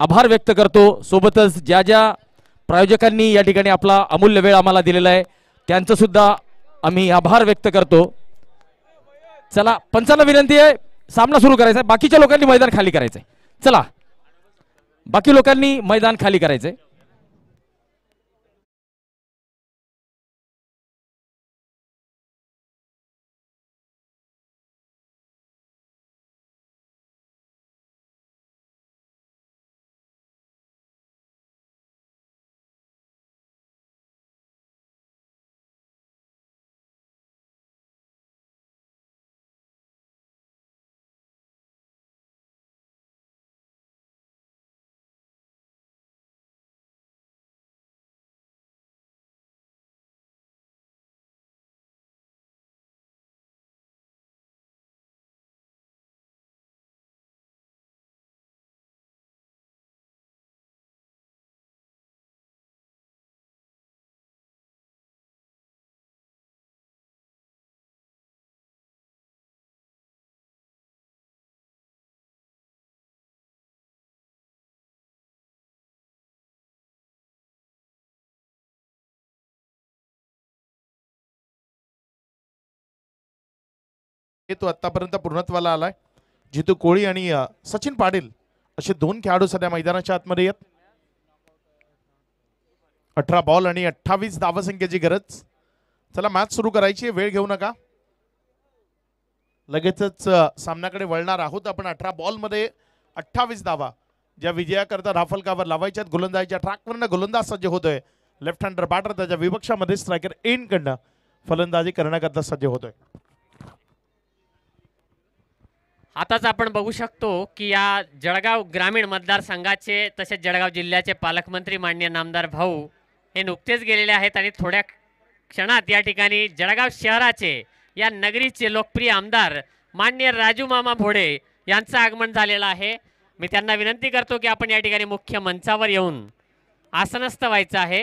आभार व्यक्त करतो. सोबतच ज्या ज्या प्रायोजकांनी या ठिकाणी आपला अमूल्य वेळ आम्हाला दिलेला आहे त्यांचं सुद्धा आम्ही आभार व्यक्त करतो. चला पंचांना विनंती आहे, सामना सुरू करायचा आहे. बाकीच्या लोकांनी मैदान खाली करायचंय. चला बाकी लोकांनी मैदान खाली करायचंय. तो आतापर्यंत पूर्णत्वाला आलाय. जितू कोळी आणि सचिन पाटील असे 2 खेळाडू सध्या मैदानाच्या आतमध्ये आहेत. 18 बॉल आणि 28 धावसंख्येची गरज. चला मॅच सुरू करायची, वेळ घेऊ नका. लगेचच सामन्याकडे वळणार आहोत आपण. 18 बॉल मध्ये 28 धावा ज्या विजयाकरता राफलकावर लावायच्यात. गोलंदाजीच्या ट्रॅकवरनं गोलंदाज सज्ज होतोय. लेफ्ट हँडर बॅटर त्याच्या विपक्षामध्ये स्ट्रायकर एन कडनं फलंदाजी करण्याकरता सज्ज होतोय. आताच आपण बघू शकतो की या जळगाव ग्रामीण मतदारसंघाचे तसेच जळगाव जिल्ह्याचे पालकमंत्री माननीय नामदार भाऊ हे नुकतेच गेलेले आहेत आणि थोड्या क्षणात या ठिकाणी जळगाव शहराचे या नगरीचे लोकप्रिय आमदार माननीय राजू मामा भोडे यांचं आगमन झालेलं आहे. मी त्यांना विनंती करतो की आपण या ठिकाणी मुख्य मंचावर येऊन आसनस्थ व्हायचं आहे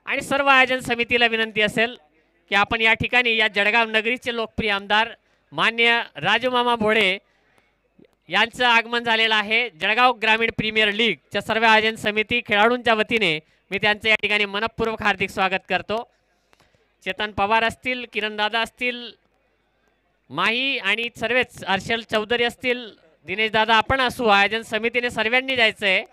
आणि सर्व आयोजन समितीला विनंती असेल की आपण या ठिकाणी या जळगाव नगरीचे लोकप्रिय आमदार मान्य राजू मामा भोडे यांचं आगमन झालेलं आहे. जळगाव ग्रामीण प्रीमियर लीगच्या सर्व आयोजन समिती खेळाडूंच्या वतीने मी त्यांचं या ठिकाणी मनपूर्वक हार्दिक स्वागत करतो. चेतन पवार असतील, किरण दादा असतील, माही आणि सर्वच हर्षल चौधरी असतील, दिनेश दादा आपण असू, आयोजन समितीने सर्वांनी जायचं आहे.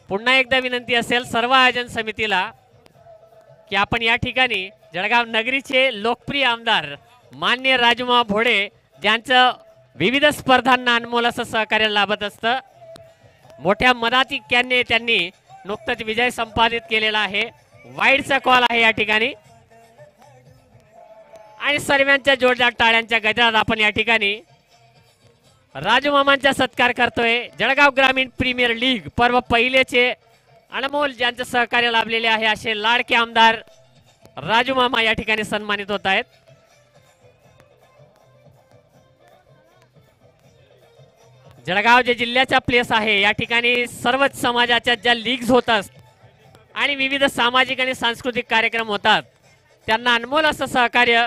पुन्हा एकदा विनंती असेल सर्व आयोजन समितीला की आपण या ठिकाणी जळगाव नगरीचे लोकप्रिय आमदार मान्य राजूमामा भोडे ज्यांचं विविध स्पर्धांना अनमोल असं सहकार्य लाभत असतं. मोठ्या मताधिक्याने त्यांनी नुकताच विजय संपादित केलेला आहे. वाईडचा कॉल आहे या ठिकाणी आणि सर्वांच्या जोरदार टाळ्यांच्या गजरात आपण या ठिकाणी राजूमामांचा सत्कार करतोय. जळगाव ग्रामीण प्रीमियर लीग पर्व पहिलेचे अनमोल ज्यांचं सहकार्य लाभलेले आहे असे लाडके आमदार राजूमामा या ठिकाणी सन्मानित होत आहेत. जळगाव जे जिल्ह्याचा प्लेस आहे या ठिकाणी सर्वच समाजाच्या ज्या लीग्स होतात आणि विविध सामाजिक आणि सांस्कृतिक कार्यक्रम होतात त्यांना अनमोल असं सहकार्य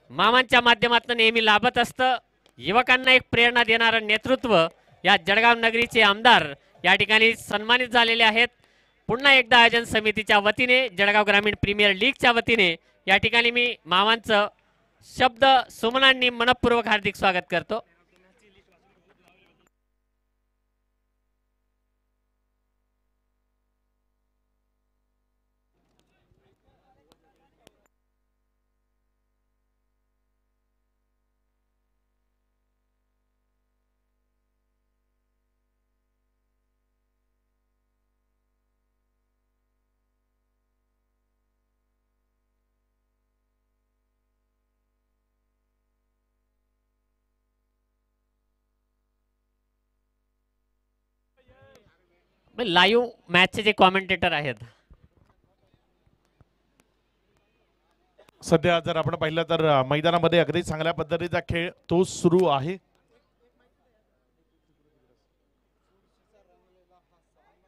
मामांच्या माध्यमातून नेहमी लाभत असतं. युवकांना एक प्रेरणा देणारं नेतृत्व या जळगाव नगरीचे आमदार या ठिकाणी सन्मानित झालेले आहेत. पुन्हा एकदा आयोजन समितीच्या वतीने जळगाव ग्रामीण प्रीमियर लीगच्या वतीने या ठिकाणी मी मामांचं शब्द सुमनांनी मनपूर्वक हार्दिक स्वागत करतो. लाईव्ह मॅचचे जे कॉमेंटेटर आहेत सध्या जर आपण पाहिलं तर मैदानामध्ये अगदी चांगल्या पद्धतीचा खेळ तो सुरू आहे.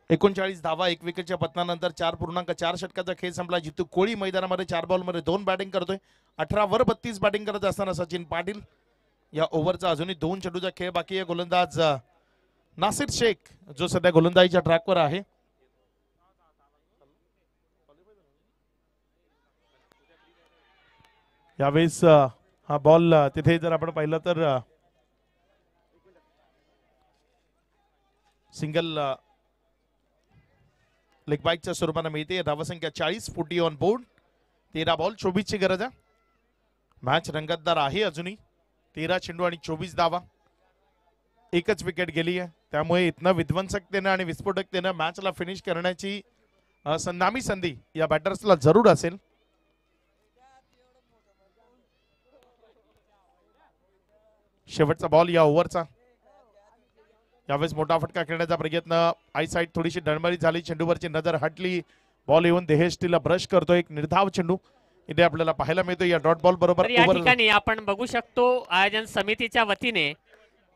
39 धावा, 1 विकेटच्या पतनानंतर 4.4 षटकाचा खेळ संपला. जितू कोळी मैदानामध्ये 4 बॉलमध्ये 2 बॅटिंग करतोय. 18 वर 32 बॅटिंग करत असताना सचिन पाटील या ओव्हरचा अजूनही 2 चेंडूचा खेळ बाकी आहे. गोलंदाज नासिर शेख जो सध्या गोलंदाजीच्या ट्रॅकवर आहे. यावेळेस हा बॉल तिथे जर आपण पाहिलं तर सिंगल लेग बाईकच्या स्वरूपाने मिळते. धावसंख्या 40, 40 ऑन बोर्ड. 13 बॉल 24 ची गरज आहे. मॅच रंगतदार आहे अजूनही. 13 चेंडू आणि 24 धावा. एकच विकेट गेली आहे, त्यामुळे इथनं विध्वंसकतेनं आणि विस्फोटकतेनं मॅचला फिनिश करण्याची संधामी संधी या बॅटर्सला जरूर असेल. शेवटचा बॉल या ओव्हरचा. यावेळेस मोठा फटका खेळण्याचा प्रयत्न. आय साईड थोडीशी डळमळीत झाली. चेंडूवरची नजर हटली. बॉल येऊन देहेष्टीला ब्रश करतो. एक निर्धाव चेंडू इथे आपल्याला पाहायला मिळतो या डॉट बॉल बरोबर. या ठिकाणी आपण बघू शकतो आयोजन समितीच्या वतीने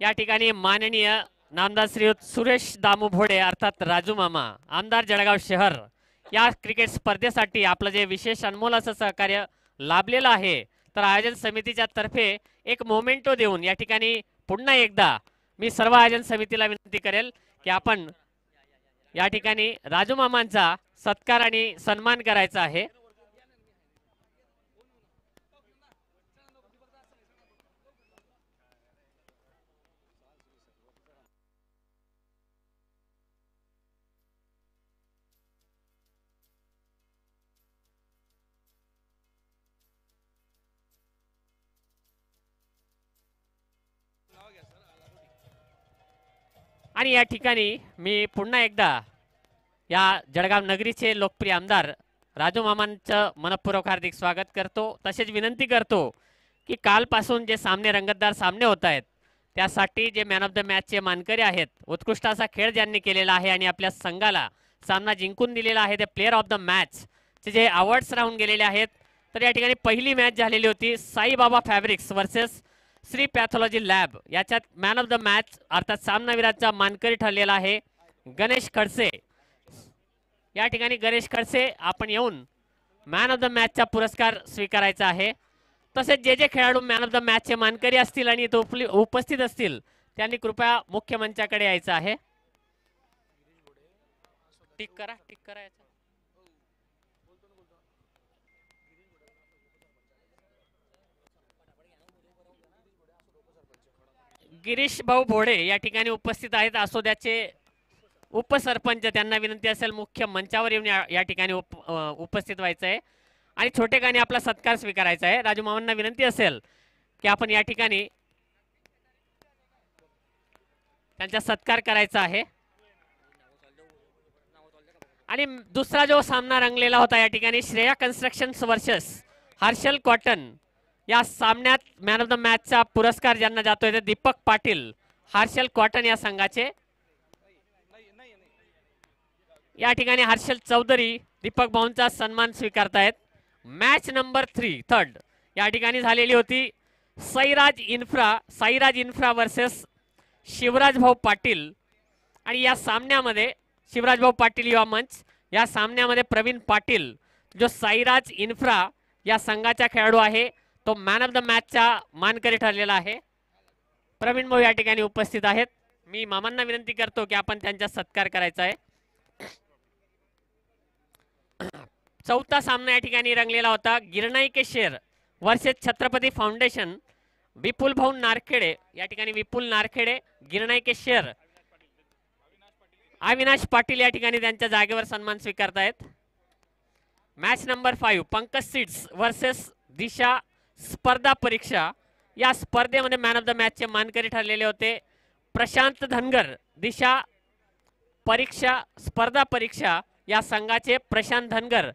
या ठिकाणी माननीय नामदार श्रीयुत सुरेश दामू भोडे अर्थात राजू मामा आमदार जळगाव शहर या क्रिकेट स्पर्धेसाठी आपलं जे विशेष अनमोल असं सहकार्य लाभलेलं आहे. तर आयोजन समितीच्या तर्फे एक मोमेंटो देऊन या ठिकाणी पुन्हा एकदा मी सर्व आयोजन समितीला विनंती करेल की आपण या ठिकाणी राजू मामांचा सत्कार आणि सन्मान करायचा आहे. आणि या ठिकाणी मी पुन्हा एकदा या जळगाव नगरीचे लोकप्रिय आमदार राजू मामांचं मनपूर्वक हार्दिक स्वागत करतो. तसेच विनंती करतो की कालपासून जे सामने रंगतदार सामने होत आहेत त्यासाठी जे मॅन ऑफ द मॅचचे मानकरी आहेत, उत्कृष्ट असा खेळ ज्यांनी केलेला आहे आणि आपल्या संघाला सामना जिंकून दिलेला आहे, ते प्लेअर ऑफ द मॅचचे जे अवॉर्ड्स राहून गेलेले आहेत. तर या ठिकाणी पहिली मॅच झालेली होती Saibaba fabrics versus Shri pathology lab. याच्यात मॅन ऑफ द मॅच अर्थात सामनावीराचा मानकरी ठरलेला आहे गणेश खडसे. या ठिकाणी गणेश खडसे आपण येऊन मॅन ऑफ द मॅचचा पुरस्कार स्वीकारायचा आहे. तसेच जे जे खेळाडू मॅन ऑफ द मॅचचे मानकरी असतील आणि तो उपस्थित असतील त्यांनी कृपया मुख्य मंचाकडे यायचं आहे. टिक करा याचा. गिरीश भाऊ भोडे या ठिकाणी उपस्थित आहेत. असोद्याचे उपसरपंच, त्यांना विनंती असेल मुख्य मंचावर येऊन या ठिकाणी उपस्थित व्हायचं आहे आणि छोटेखानी आपला सत्कार स्वीकारायचा आहे. राजू मामांना विनंती असेल की आपण या ठिकाणी त्यांचा सत्कार करायचा आहे. आणि दुसरा जो सामना रंगलेला होता या ठिकाणी Shreya constructions versus Harshal cotton. या सामन्यात मॅन ऑफ द मॅचचा पुरस्कार ज्यांना जातोय ते दीपक पाटील हर्षल कॉटन या संघाचे. या ठिकाणी हर्षल चौधरी दीपक भाऊंचा सन्मान स्वीकारतायत. मॅच नंबर 3 या ठिकाणी झालेली होती साईराज इन्फ्रा वर्सेस शिवराज भाऊ पाटील. आणि या सामन्यामध्ये शिवराज भाऊ पाटील युवा मंच या सामन्यामध्ये प्रवीण पाटील जो साईराज इन्फ्रा या संघाचा खेळाडू आहे तो मॅन ऑफ द मॅचचा मानकरी ठरलेला आहे. प्रवीण भाऊ या ठिकाणी उपस्थित आहेत. मी मामांना विनंती करतो की आपण त्यांचा सत्कार करायचा आहे. चौथा सामना या ठिकाणी रंगलेला होता गिरणाई के शेर वर्सेस छत्रपती फाउंडेशन. विपुल भाऊ नारखेडे या ठिकाणी विपुल नारखेडे गिरणाई के शेर. अविनाश पाटील या ठिकाणी त्यांच्या जागेवर सन्मान स्वीकारतायत. Match number 5 Pankaj seeds versus Disha स्पर्धा परीक्षा. या स्पर्धेमध्ये मॅन ऑफ द मॅचचे मानकरी ठरलेले होते प्रशांत धनगर. दिशा परीक्षा स्पर्धा परीक्षा या संघाचे प्रशांत धनगर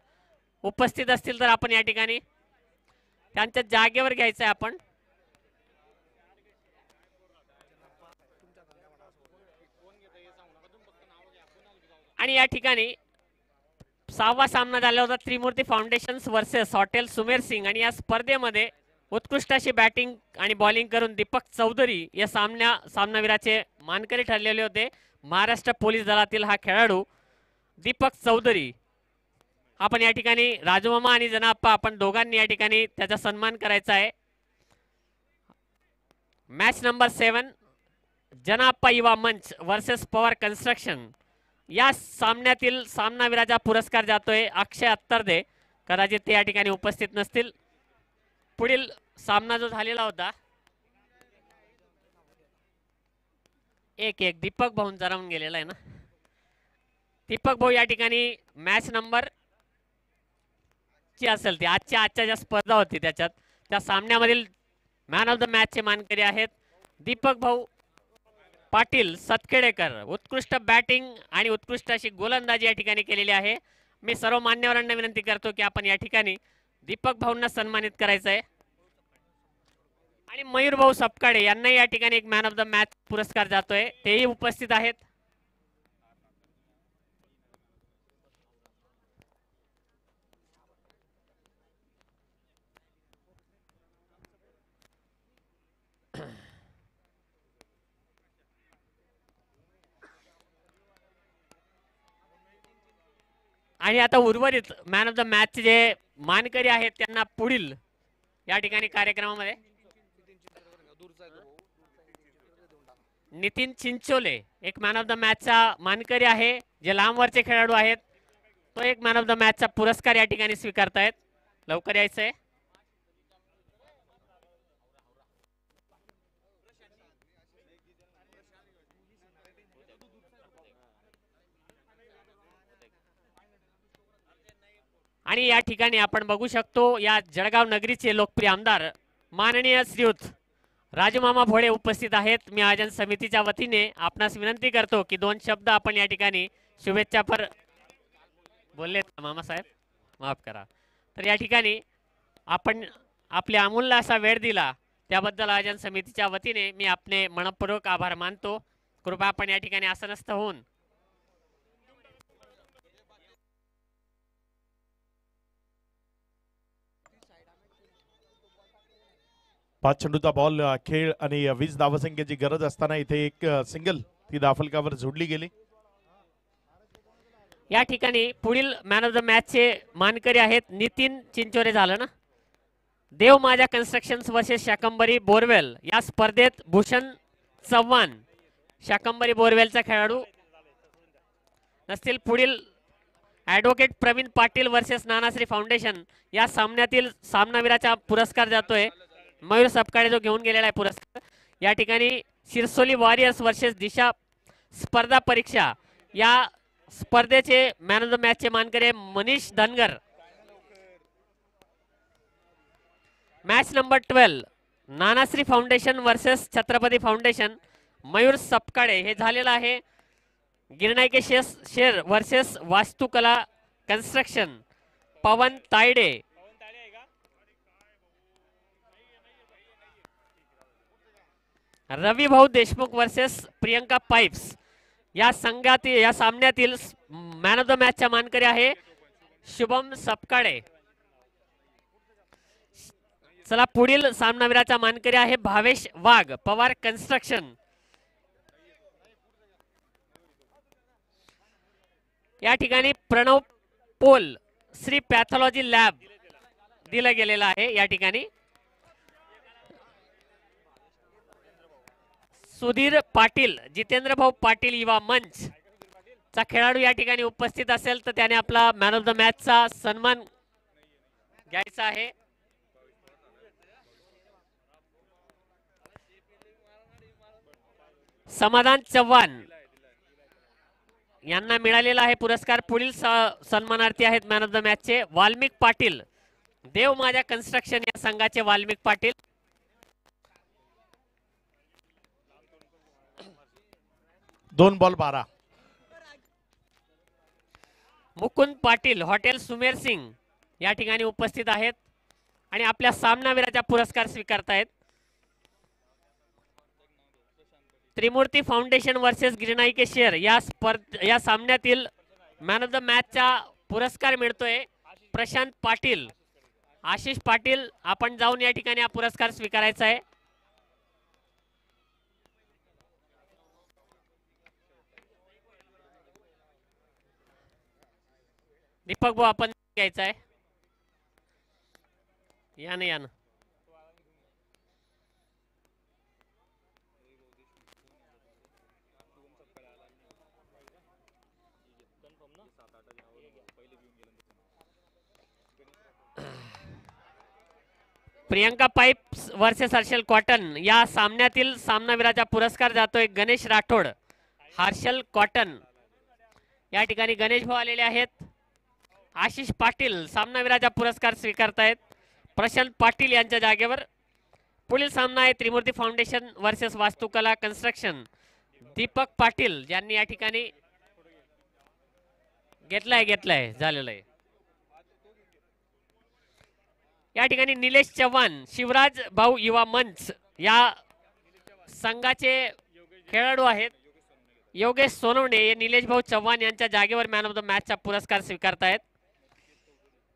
उपस्थित असतील तर आपण या ठिकाणी त्यांच्या जागेवर घ्यायचं आहे. आपण आणि या ठिकाणी 6वा सामना झाला होता Trimurti foundations versus hotel Sumer Singh आणि या स्पर्धेमध्ये उत्कृष्ट अशी बॅटिंग आणि बॉलिंग करून दीपक चौधरी या सामनावीराचे मानकरी ठरलेले होते. महाराष्ट्र पोलीस दलातील हा खेळाडू दीपक चौधरी. आपण या ठिकाणी राजूमामा आणि जनाप्पा आपण दोघांनी या ठिकाणी त्याचा सन्मान करायचा आहे. मॅच नंबर 7 जनाप्पा युवा मंच वर्सेस पवार कन्स्ट्रक्शन. या सामन्यातील सामनावीराचा पुरस्कार जातोय अक्षय अत्तरदे. कदाचित ते या ठिकाणी उपस्थित नसतील. पुढील सामना जो झालेला होता 1-1 दीपक भाऊंचा राहून गेलेला आहे ना. दीपक भाऊ या ठिकाणी मॅच नंबर ची असेल ती आजच्या ज्या स्पर्धा होती त्याच्यात त्या सामन्यामधील मॅन ऑफ द मॅच चे मानकरी आहेत दीपक भाऊ पाटील सतखेडेकर. उत्कृष्ट बॅटिंग आणि उत्कृष्ट अशी गोलंदाजी या ठिकाणी केलेली आहे. मी सर्व मान्यवरांना विनंती करतो की आपण या ठिकाणी दीपक भाऊंना सन्मानित करायचं आहे. आणि मयूर भाऊ सपकाळे यांना या ठिकाणी एक मॅन ऑफ द मॅच पुरस्कार जातोय. तेही उपस्थित आहेत. आणि आता उर्वरित मॅन ऑफ द मॅच जे मानकरी आहेत त्यांना पुढील या ठिकाणी कार्यक्रमामध्ये नितीन चिंचोले एक मॅन ऑफ द मॅचचा मानकरी आहे. जे लांबवरचे खेळाडू आहेत तो एक मॅन ऑफ द मॅचचा पुरस्कार या ठिकाणी स्वीकारतायत. लवकर यायचंय. आणि या ठिकाणी आपण बघू शकतो या जळगाव नगरीचे लोकप्रिय आमदार माननीय श्रीयुत राजूमामा भोळे उपस्थित आहेत. मी आयोजन समितीच्या वतीने आपणास विनंती करतो की 2 शब्द आपण या ठिकाणी शुभेच्छा पर बोललेत मामा साहेब माफ करा. तर या ठिकाणी आपण आपले अमूल्य असा वेळ दिला त्याबद्दल आयोजन समितीच्या वतीने मी आपले मनपूर्वक आभार मानतो. कृपया आपण या ठिकाणी आसनस्थ होऊन पाच चेंडूचा बॉल खेळ आणि 20 धावसंख्येची गरज असताना इथे एक सिंगल ती धाफलकावर जोडली गेली. या ठिकाणी पुढील मॅन ऑफ द मॅच चे मानकरी आहेत नितीन चिंचोरे झालं ना. देव माझ्या कन्स्ट्रक्शन्स वर्सेस शाकंबरी बोरवेल या स्पर्धेत भूषण चव्हाण शाकंबरी बोरवेलचा खेळाडू नसतील. पुढील advocate Praveen Patil versus Nanashri foundation या सामन्यातील सामनावीराचा पुरस्कार जातोय मयूर सपकाळे जो घेऊन गेलेला आहे पुरस्कार. या ठिकाणी शिरसोली वॉरियर्स वर्सेस दिशा स्पर्धा परीक्षा या स्पर्धेचे मॅन ऑफ द मॅच चे मानकरी Manish Dhangar. Match number 12 Nanashri foundation versus Chhatrapati foundation Mayur Sapkale हे झालेलं आहे. गिरणाईके शेर वर्सेस वास्तुकला कन्स्ट्रक्शन पवन तायडे. रवी भाऊ देशमुख वर्सेस प्रियंका पाइप्स या सामन्यातील मॅन ऑफ द मॅचचा मानकरी आहे शुभम सपकाळे. चला पुढील सामनावीराचा मानकरी आहे भावेश वाघ पवार कन्स्ट्रक्शन. या ठिकाणी प्रणव पोल श्री पॅथॉलॉजी लॅब दिला गेलेला आहे. या ठिकाणी सुधीर पाटील जितेंद्र भाऊ पाटील युवा मंच चा खेळाडू या ठिकाणी उपस्थित असेल तर त्याने आपला मॅन ऑफ द मॅच चा सन्मान घ्यायचा आहे. समाधान चव्हाण यांना मिळालेला आहे पुरस्कार. पुढील सन्मानार्थी आहेत मॅन ऑफ द मॅच चे वाल्मिक पाटील देव माझ्या कन्स्ट्रक्शन या संघाचे वाल्मिक पाटील. दोन बॉल 12. मुकुंद पाटील हॉटेल सुमेर सिंग या ठिकाणी उपस्थित आहेत आणि आपल्या सामनावीराचा पुरस्कार स्वीकारतायत. त्रिमूर्ती फाउंडेशन वर्सेस गिरणाईके शेर या सामन्यातील मॅन ऑफ द मॅचचा पुरस्कार मिळतोय प्रशांत पाटील. आशिष पाटील, आपण जाऊन या ठिकाणी हा पुरस्कार स्वीकारायचा आहे. दीपक भाऊ आपण घ्यायचा आहे. या ना या ना. Priyanka pipes versus Harshal cotton या सामन्यातील सामनावीराचा पुरस्कार जातोय गणेश राठोड. हर्षल कॉटन या ठिकाणी गणेश भाऊ आलेले आहेत. आशिष पाटील सामनावीराचा पुरस्कार स्वीकारतायत प्रशांत पाटील यांच्या जागेवर. पुढील सामना आहे त्रिमूर्ती फाउंडेशन वर्सेस वास्तुकला कन्स्ट्रक्शन. दीपक पाटील यांनी या ठिकाणी घेतलाय झालेलं आहे. या ठिकाणी निलेश चव्हाण शिवराज भाऊ युवा मंच या संघाचे खेळाडू आहेत. योगेश सोनवणे हे निलेश भाऊ चव्हाण यांच्या जागेवर मॅन ऑफ द मॅचचा पुरस्कार स्वीकारतायत.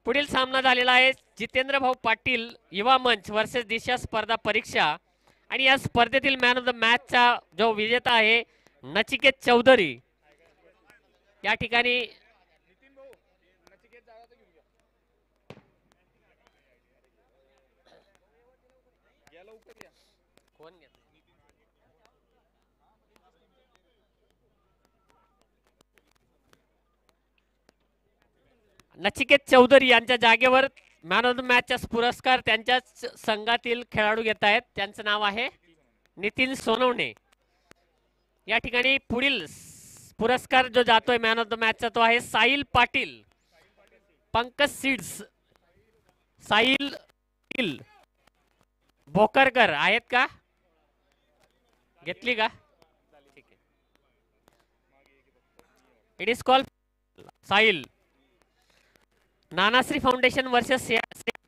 पुढील सामना झालेला आहे जितेंद्र भाऊ पाटील युवा मंच वर्सेस दिशा स्पर्धा परीक्षा. आणि या स्पर्धेतील मॅन ऑफ द मॅचचा जो विजेता आहे नचिकेत चौधरी. या ठिकाणी नचिकेत चौधरी यांच्या जागेवर मॅन ऑफ द मॅचचा पुरस्कार त्यांच्याच संघातील खेळाडू घेत आहेत. त्यांचं नाव आहे नितीन सोनवणे. या ठिकाणी पुढील पुरस्कार जो जातोय मॅन ऑफ द मॅचचा तो आहे साहिल पाटील. पंकज सीड्स साहिल भोकरकर आहेत का? घेतली का? ठीक आहे. It is call Sahil. Nanashri foundation versus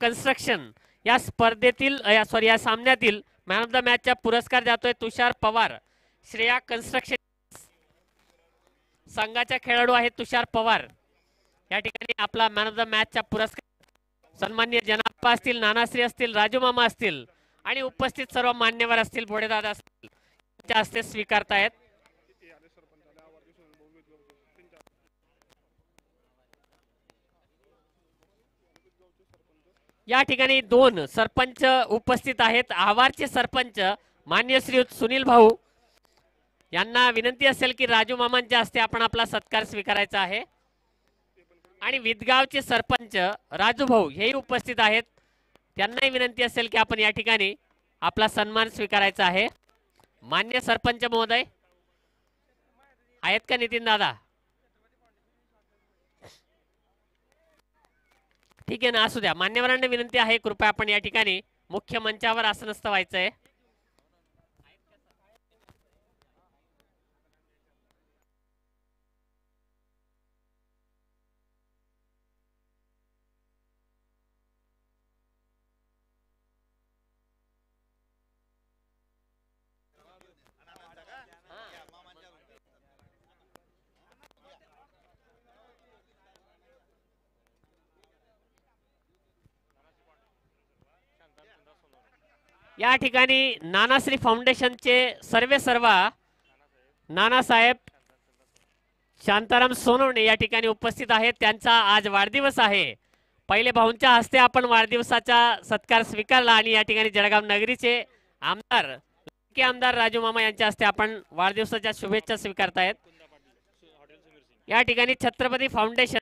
construction या स्पर्धेतील या सामन्यातील मॅन ऑफ द मॅचचा पुरस्कार जातोय तुषार पवार. श्रेया कन्स्ट्रक्शन संघाचा खेळाडू आहे तुषार पवार. या ठिकाणी आपला मॅन ऑफ द मॅचचा पुरस्कार सन्माननीय जनाप्पा असतील, नानाश्री असतील, राजू मामा असतील आणि उपस्थित सर्व मान्यवर असतील, भोडेदादा असतील त्यांच्या हस्ते स्वीकारतायत. या ठिकाणी 2 सरपंच उपस्थित आहेत. आवारचे सरपंच मान्य श्री सुनील भाऊ यांना विनंती असेल की राजू मामांच्या हस्ते आपण आपला सत्कार स्वीकारायचा आहे. आणि विदगावचे सरपंच राजू भाऊ हेही उपस्थित आहेत. त्यांनाही विनंती असेल की आपण या ठिकाणी आपला सन्मान स्वीकारायचा आहे. मान्य सरपंच महोदय आहेत का नितीन दादा? ठीक आहे ना, असू द्या. मान्यवरांना विनंती आहे कृपया आपण या ठिकाणी मुख्य मंचावर आसनस्थ व्हायचंय. या ठिकाणी नानाश्री फाउंडेशनचे सर्वेसर्वा नानासाहेब शांताराम सोनवणे या ठिकाणी उपस्थित आहेत. त्यांचा आज वाढदिवस आहे. पहिले भाऊंच्या हस्ते आपण वाढदिवसाचा सत्कार स्वीकारला आणि या ठिकाणी जळगाव नगरीचे आमदार राजू मामा यांच्या हस्ते आपण वाढदिवसाच्या शुभेच्छा स्वीकारतायत. या ठिकाणी छत्रपती फाउंडेशन